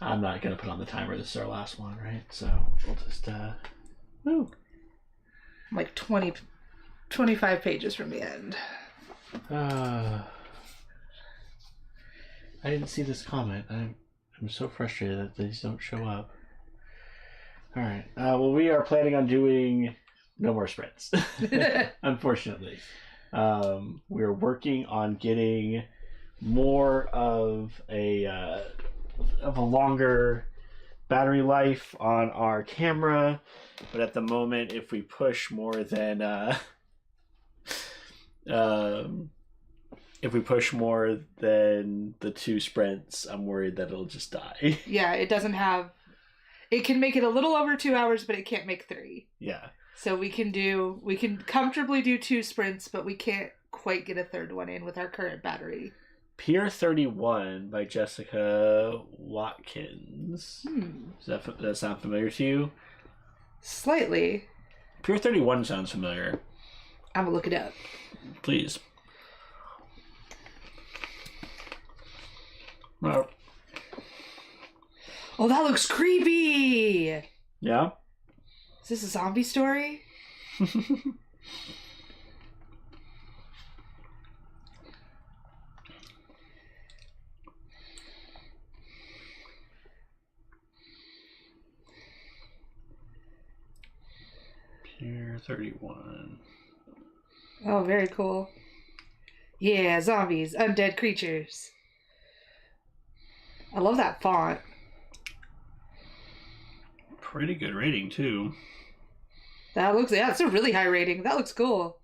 I'm not going to put on the timer. This is our last one, right? So we'll just, woo. I'm like 25 pages from the end. I didn't see this comment. I'm so frustrated that these don't show up. All right. Well, we are planning on doing no more sprints, unfortunately. We're working on getting more of a longer battery life on our camera, but at the moment, if we push more than the 2 sprints, I'm worried that it'll just die. Yeah, it doesn't have. It can make it a little over 2 hours, but it can't make 3. Yeah. So we can comfortably do 2 sprints, but we can't quite get a third one in with our current battery. Pier 31 by Jessica Watkins. Does that sound familiar to you? Slightly. Pier 31 sounds familiar. I'm gonna look it up. Please. Well. Oh, that looks creepy! Yeah? Is this a zombie story? Pier 31. Oh, very cool. Yeah, zombies, undead creatures. I love that font. Pretty good rating, too. That looks, yeah, it's a really high rating. That looks cool.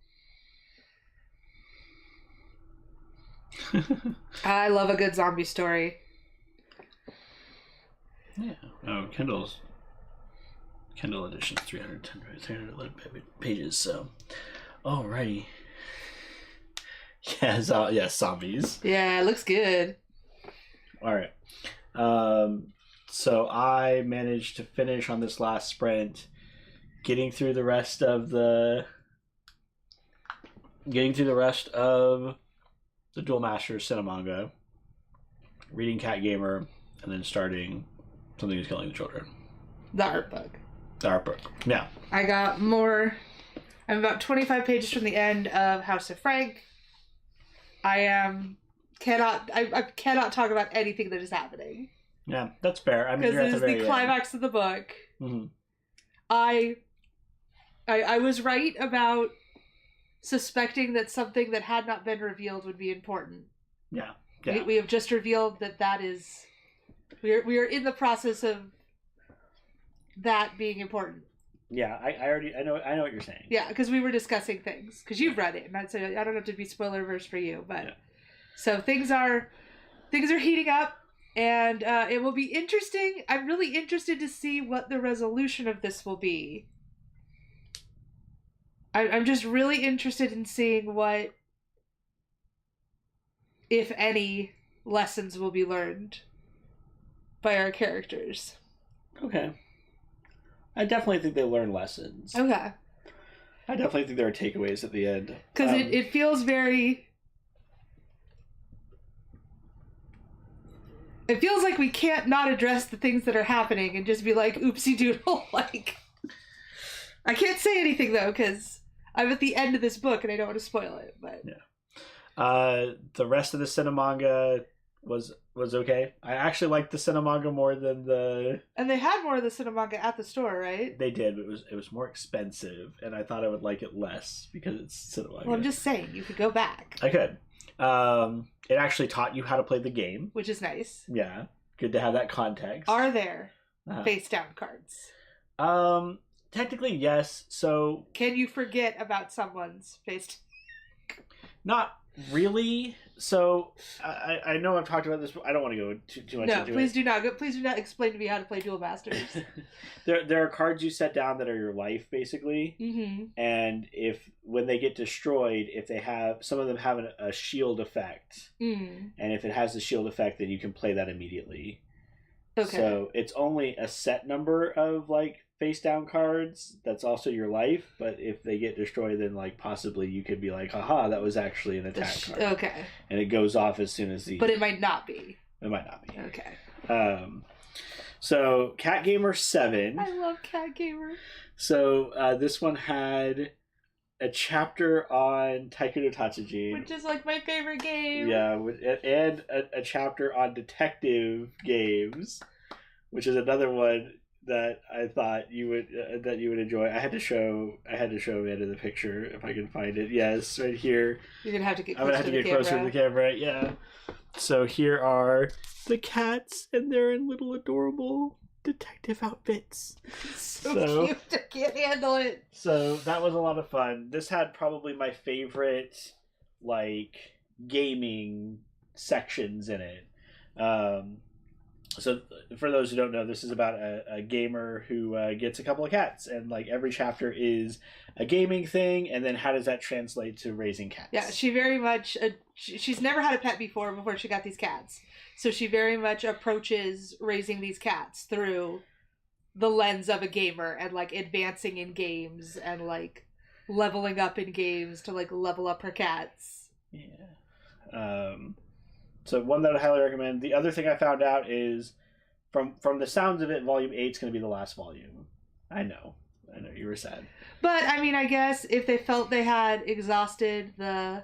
I love a good zombie story. Yeah. Oh, Kindle edition, 311 pages, so. Alrighty. Yeah, zombies. Yeah, it looks good. Alright. So I managed to finish on this last sprint, getting through the rest of the Duel Masters Cinemanga, reading Cat Gamer, and then starting Something Is Killing the Children. The art book. The art book. Yeah. I got more. I'm about 25 pages from the end of House of Frank. I cannot talk about anything that is happening. Yeah, that's fair. I mean, because it is the climax of the book. Mm-hmm. I was right about suspecting that something that had not been revealed would be important. Yeah. We have just revealed that is... We are in the process of that being important. Yeah, I know what you're saying. Yeah, because we were discussing things. Because you've read it, and I don't have to be spoiler-verse for you, but... Yeah. So things are heating up, and it will be interesting. I'm really interested to see what the resolution of this will be. I'm just really interested in seeing what, if any, lessons will be learned by our characters. Okay. I definitely think they learn lessons. Okay. I definitely think there are takeaways at the end. Because it feels very... It feels like we can't not address the things that are happening and just be like, oopsie doodle. Like, I can't say anything, though, because I'm at the end of this book and I don't want to spoil it. But yeah. The rest of the Cinemanga was okay. I actually liked the Cinemanga more than the... And they had more of the Cinemanga at the store, right? They did, but it was more expensive, and I thought I would like it less because it's Cinemanga. Well, I'm just saying, you could go back. I could. It actually taught you how to play the game. Which is nice. Yeah. Good to have that context. Are there face down cards? Technically, yes. So... Can you forget about someone's face? Not really. So, I know I've talked about this, but I don't want to go too much into it. No, please do not. Please do not explain to me how to play Duel Masters. There are cards you set down that are your life, basically. Mm-hmm. And when they get destroyed, if they have... Some of them have a shield effect. Mm. And if it has the shield effect, then you can play that immediately. Okay. So, it's only a set number of, like, face down cards that's also your life, but if they get destroyed, then like possibly you could be like, haha, that was actually an attack card. Okay. And it goes off as soon as the... But it might not be. It might not be. Okay. So Cat Gamer 7. I love Cat Gamer. So this one had a chapter on Taiko no Tatsujin. Which is like my favorite game. Yeah, and a chapter on detective games, which is another one that I thought you would enjoy. I had to show Amanda the picture if I can find it. Yes, right here. You're gonna have to get. I'm gonna have to get closer to the camera. Yeah. So here are the cats, and they're in little adorable detective outfits. So cute. I can't handle it. So that was a lot of fun. This had probably my favorite like gaming sections in it. So for those who don't know, this is about a gamer who gets a couple of cats, and like every chapter is a gaming thing, and then how does that translate to raising cats? Yeah, she very much she's never had a pet before she got these cats, so she very much approaches raising these cats through the lens of a gamer and like advancing in games and like leveling up in games to like level up her cats. Yeah. So one that I highly recommend. The other thing I found out is, from the sounds of it, Volume 8 is going to be the last volume. I know, you were sad. But, I mean, I guess if they felt they had exhausted the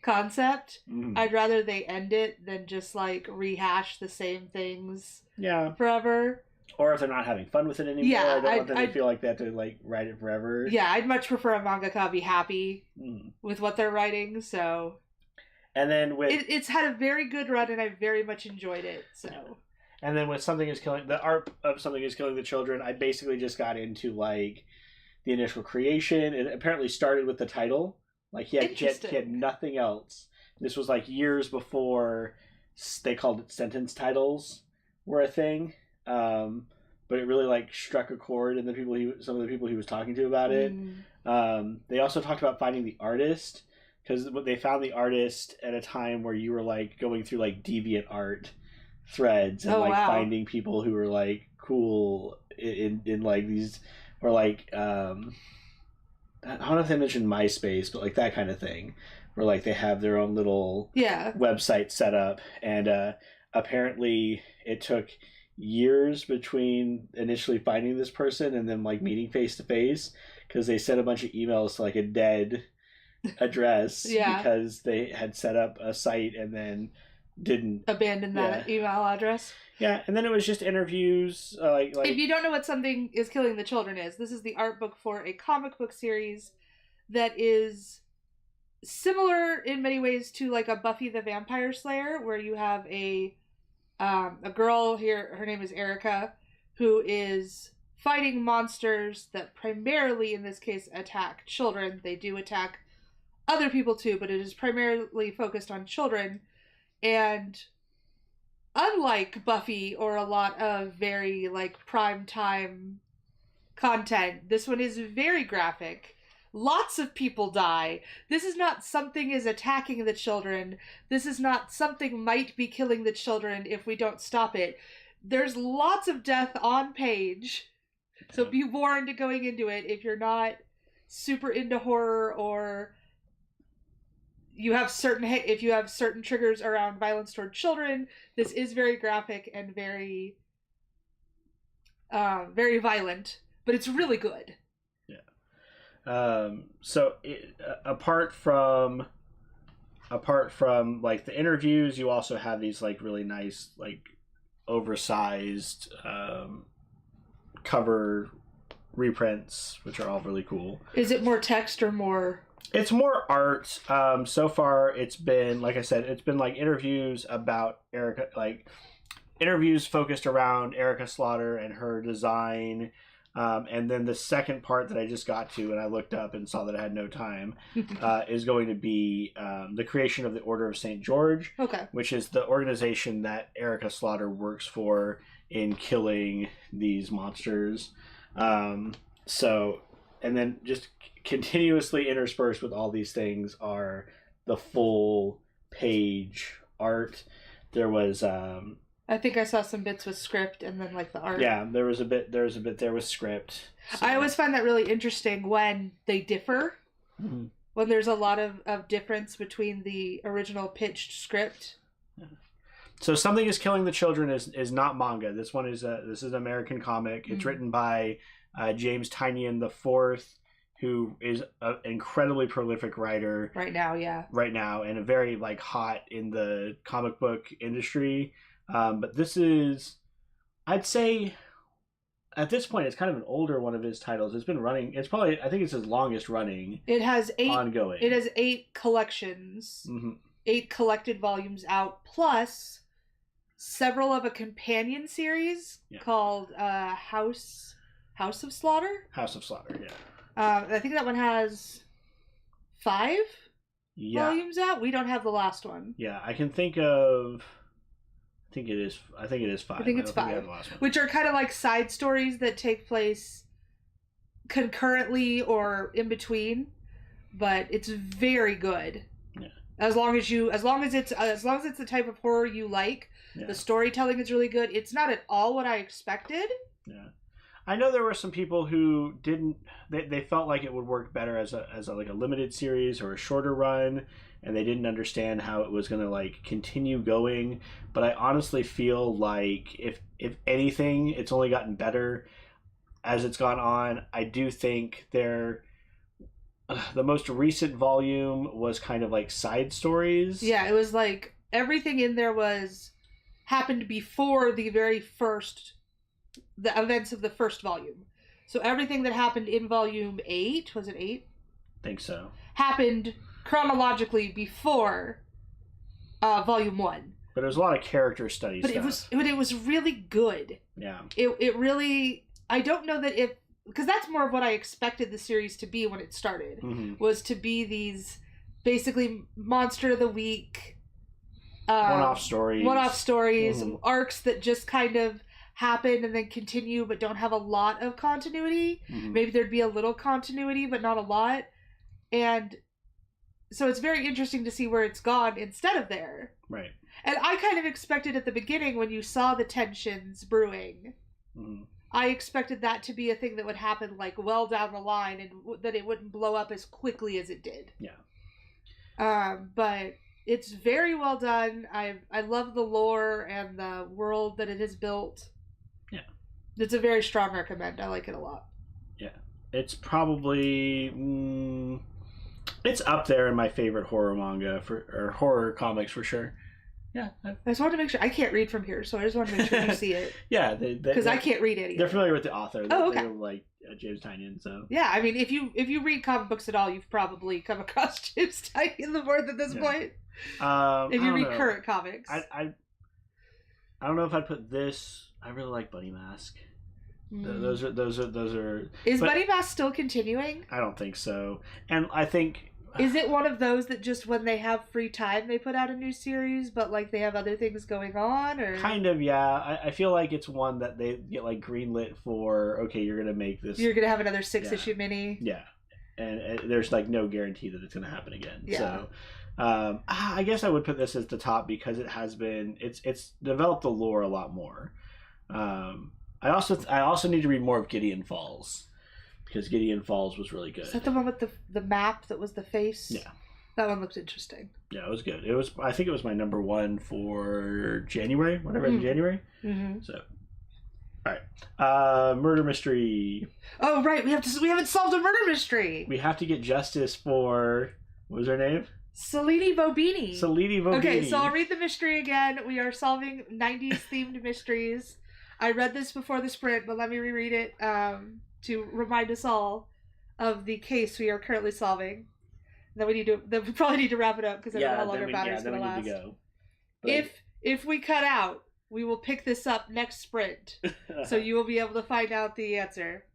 concept, I'd rather they end it than just, like, rehash the same things forever. Or if they're not having fun with it anymore, I don't want them to feel like they have to, like, write it forever. Yeah, I'd much prefer a mangaka be happy with what they're writing, so... And then it's had a very good run, and I very much enjoyed it. So, and then with Something Is Killing the art of Something Is Killing the Children, I basically just got into like the initial creation. It apparently started with the title. Like he had nothing else. This was like years before they called it sentence titles were a thing. But it really like struck a chord in some of the people he was talking to about it. They also talked about finding the artist. Because they found the artist at a time where you were like going through like deviant art threads and finding people who were like cool in like these, or like I don't know if they mentioned MySpace, but like that kind of thing, where like they have their own little website set up, and apparently it took years between initially finding this person and then like meeting face to face, because they sent a bunch of emails to like a dead address because they had set up a site and then didn't abandon that email address. Yeah, and then it was just interviews. Like if you don't know what Something Is Killing the Children is, this is the art book for a comic book series that is similar in many ways to like a Buffy the Vampire Slayer, where you have a girl here. Her name is Erica, who is fighting monsters that primarily, in this case, attack children. They do attack other people too, but it is primarily focused on children. And unlike Buffy or a lot of very like prime time content, this one is very graphic. Lots of people die. This is not Something is attacking the children. This is not Something might be killing the children if we don't stop it. There's lots of death on page. So be warned going into it if you're not super into horror, or you have if you have certain triggers around violence toward children, this is very graphic and very very violent, but it's really good. So apart from like the interviews, you also have these like really nice like oversized cover reprints, which are all really cool. Is it more text or more? It's more art. So far it's been, like I said, it's been like interviews about Erica, like interviews focused around Erica Slaughter and her design. And then the second part that I just got to, and I looked up and saw that I had no time, is going to be the creation of the Order of St. George, okay, which is the organization that Erica Slaughter works for in killing these monsters. So, and then just continuously interspersed with all these things are the full page art. There was I think I saw some bits with script and then like the art. yeah, there was a bit there with script. So. I always find that really interesting when they differ. Mm-hmm. When there's a lot of difference between the original pitched script. So Something is Killing the Children is not manga. This one is this is an American comic. It's written by James Tynion IV, who is an incredibly prolific writer right now, and a very like hot in the comic book industry. But this is, I'd say, at this point, it's kind of an older one of his titles. It's been running. It's probably, I think it's his longest running. It has 8 ongoing. It has 8 collections, 8 collected volumes out, plus several of a companion series called House of Slaughter. House of Slaughter, yeah. I think that one has 5 volumes out. We don't have the last one. Yeah, I can think of. I think it is 5. I think it's 5, which are kind of like side stories that take place concurrently or in between, but it's very good. Yeah. As long as it's the type of horror you like, the storytelling is really good. It's not at all what I expected. Yeah. I know there were some people who didn't. They felt like it would work better as a like a limited series or a shorter run, and they didn't understand how it was going to like continue going. But I honestly feel like if anything, it's only gotten better as it's gone on. I do think the most recent volume was kind of like side stories. Yeah, it was like everything in there happened before the events of the first volume. So everything that happened in volume 8, was it 8? I think so. Happened chronologically before volume 1. But it was a lot of character study stuff. It was really good. Yeah. It really, I don't know that because that's more of what I expected the series to be when it started, was to be these basically monster of the week one-off stories, arcs that just kind of happen and then continue but don't have a lot of continuity. Maybe there'd be a little continuity but not a lot, and so it's very interesting to see where it's gone instead of there. Right. And I kind of expected at the beginning, when you saw the tensions brewing, I expected that to be a thing that would happen like well down the line, and that it wouldn't blow up as quickly as it did. Yeah. But it's very well done. I love the lore and the world that it has built. Yeah. It's a very strong recommend. I like it a lot. Yeah. It's probably it's up there in my favorite horror manga or horror comics for sure. Yeah. I just wanted to make sure. I can't read from here, so I just wanted to make sure you see it. Yeah. Because I can't read it either. They're familiar with the author. Okay. They're like James Tynion, so. Yeah, I mean, if you read comic books at all, you've probably come across James Tynion the more at this point. If you read current comics. I don't know if I'd put this. I really like Bunny Mask. Those are. Is Bunny Mask still continuing? I don't think so, and I think. Is it one of those that just when they have free time they put out a new series, but like they have other things going on, or kind of, yeah. I feel like it's one that they get like greenlit for. Okay, you're gonna make this. You're gonna have another 6-issue mini. Yeah, and there's like no guarantee that it's gonna happen again. Yeah. So, I guess I would put this as the top because it has been. It's developed the lore a lot more. I also need to read more of Gideon Falls. because Gideon Falls was really good. Is that the one with the map that was the face? Yeah. That one looked interesting. Yeah, it was good. I think it was my number one for January, when I read in January. Mm-hmm. So, all right. Murder mystery. Oh, right. We haven't solved a murder mystery. We have to get justice for, what was her name? Salini Bobini. Okay, so I'll read the mystery again. We are solving 90s themed mysteries. I read this before the sprint, but let me reread it to remind us all of the case we are currently solving. Then we probably need to wrap it up because I don't know how long our battery's going to last. If we cut out, we will pick this up next sprint, so you will be able to find out the answer.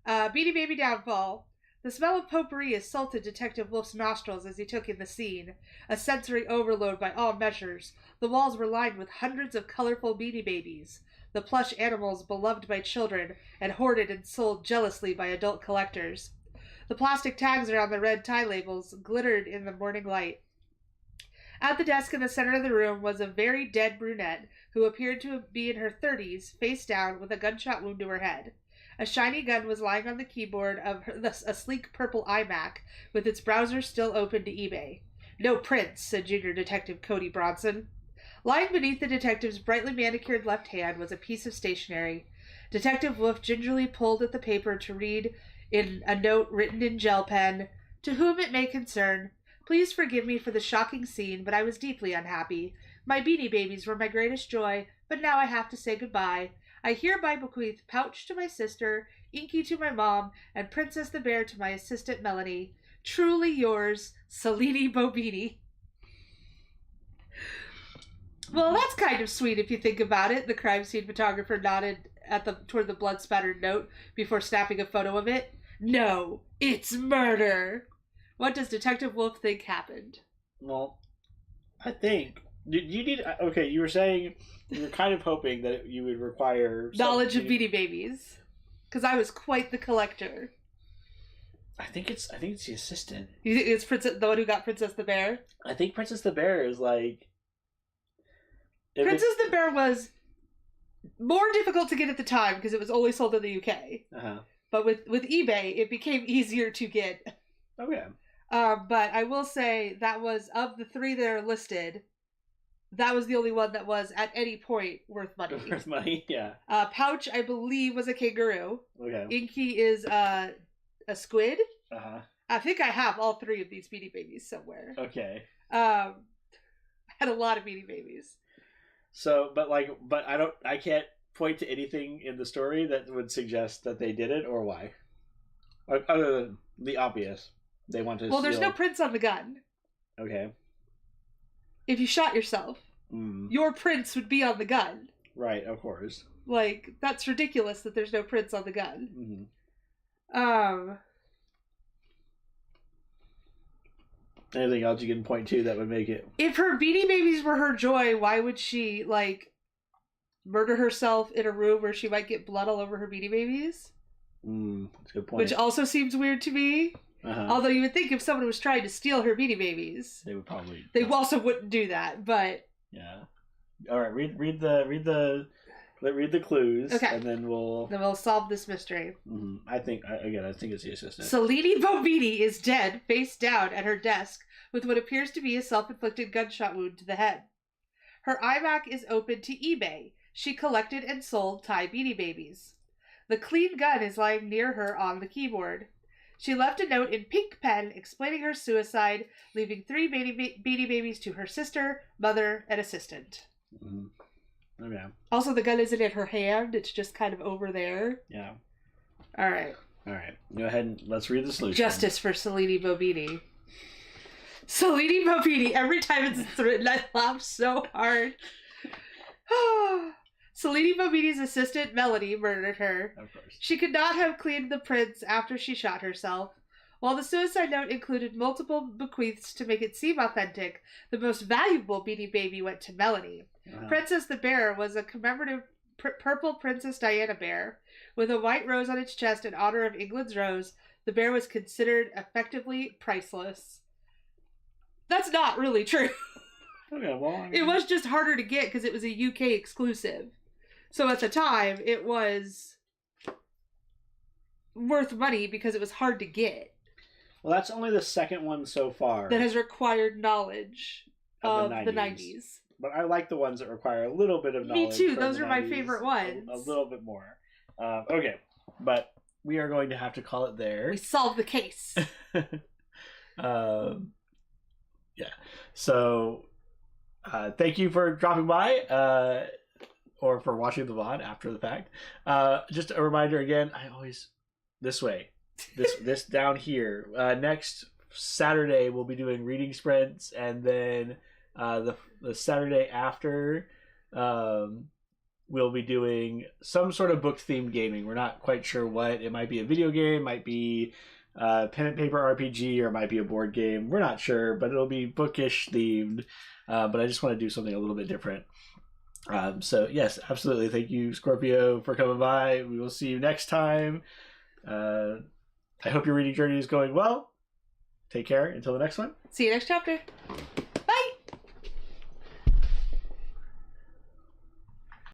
Beanie Baby downfall. The smell of potpourri assaulted Detective Wolf's nostrils as he took in the scene, a sensory overload by all measures. The walls were lined with hundreds of colorful Beanie Babies, the plush animals beloved by children and hoarded and sold jealously by adult collectors. The plastic tags around the red tie labels glittered in the morning light. At the desk in the center of the room was a very dead brunette who appeared to be in her 30s, face down with a gunshot wound to her head. A shiny gun was lying on the keyboard of a sleek purple iMac with its browser still open to eBay. No prints, said Junior Detective Cody Bronson. Lying beneath the detective's brightly manicured left hand was a piece of stationery. Detective Wolf gingerly pulled at the paper to read in a note written in gel pen, "To whom it may concern, please forgive me for the shocking scene, but I was deeply unhappy. My Beanie Babies were my greatest joy, but now I have to say goodbye. I hereby bequeath Pouch to my sister, Inky to my mom, and Princess the Bear to my assistant Melanie. Truly yours, Salini Bobini." Well, that's kind of sweet if you think about it, the crime scene photographer nodded toward the blood-spattered note before snapping a photo of it. No, it's murder. What does Detective Wolf think happened? Well, I think you need. Okay, you were saying you were kind of hoping that you would require knowledge of Beanie Babies, because I was quite the collector. I think it's the assistant. You think it's the one who got Princess the Bear? I think Princess the Bear is like. Princess the Bear was more difficult to get at the time because it was only sold in the UK. Uh-huh. But with eBay, it became easier to get. Okay. But I will say that was, of the three that are listed, that was the only one that was at any point worth money. Worth money, yeah. Pouch, I believe, was a kangaroo. Okay. Inky is a squid. Uh-huh. I think I have all three of these Beanie Babies somewhere. Okay. I had a lot of Beanie Babies. So, but I can't point to anything in the story that would suggest that they did it or why. Other than the obvious. They want to steal. There's no prints on the gun. Okay. If you shot yourself, your prints would be on the gun. Right, of course. Like, that's ridiculous that there's no prints on the gun. Mm-hmm. Anything else you can point to that would make it... If her Beanie Babies were her joy, why would she, murder herself in a room where she might get blood all over her Beanie Babies? That's a good point. Which also seems weird to me. Uh-huh. Although you would think if someone was trying to steal her Beanie Babies, they would probably... They also wouldn't do that, but... Yeah. All right, read the clues, okay, and then we'll solve this mystery. Mm-hmm. I think it's the assistant. Salini Bobini is dead, face down at her desk, with what appears to be a self-inflicted gunshot wound to the head. Her iMac is open to eBay. She collected and sold Thai Beanie Babies. The clean gun is lying near her on the keyboard. She left a note in pink pen explaining her suicide, leaving 3 Beanie Babies to her sister, mother, and assistant. Mm-hmm. Okay. Also, the gun isn't in her hand. It's just kind of over there. Yeah. All right. Go ahead and let's read the solution. Justice for Salini Bobini. Salini Bobini. Every time it's written, I laugh so hard. Salini Bobini's assistant, Melanie, murdered her. Of course. She could not have cleaned the prints after she shot herself. While the suicide note included multiple bequeaths to make it seem authentic, the most valuable Beanie Baby went to Melanie. Uh-huh. Princess the Bear was a commemorative purple Princess Diana bear. With a white rose on its chest in honor of England's rose, the bear was considered effectively priceless. That's not really true. Okay, well, it was just harder to get because it was a UK exclusive. So at the time, it was worth money because it was hard to get. Well, that's only the second one so far. That has required knowledge of the 90s. But I like the ones that require a little bit of knowledge. Me too. Those are my favorite ones. A little bit more. Okay, but we are going to have to call it there. We solved the case. Yeah. So, thank you for dropping by, or for watching the VOD after the fact. Just a reminder again, this way. This down here. Next Saturday we'll be doing reading sprints, and then the Saturday after we'll be doing some sort of book themed gaming. We're not quite sure what. It might be a video game, might be pen and paper RPG, or it might be a board game. We're not sure, but it'll be bookish themed. But I just want to do something a little bit different. So yes, absolutely. Thank you, Scorpio, for coming by. We will see you next time. I hope your reading journey is going well. Take care until the next one. See you next chapter.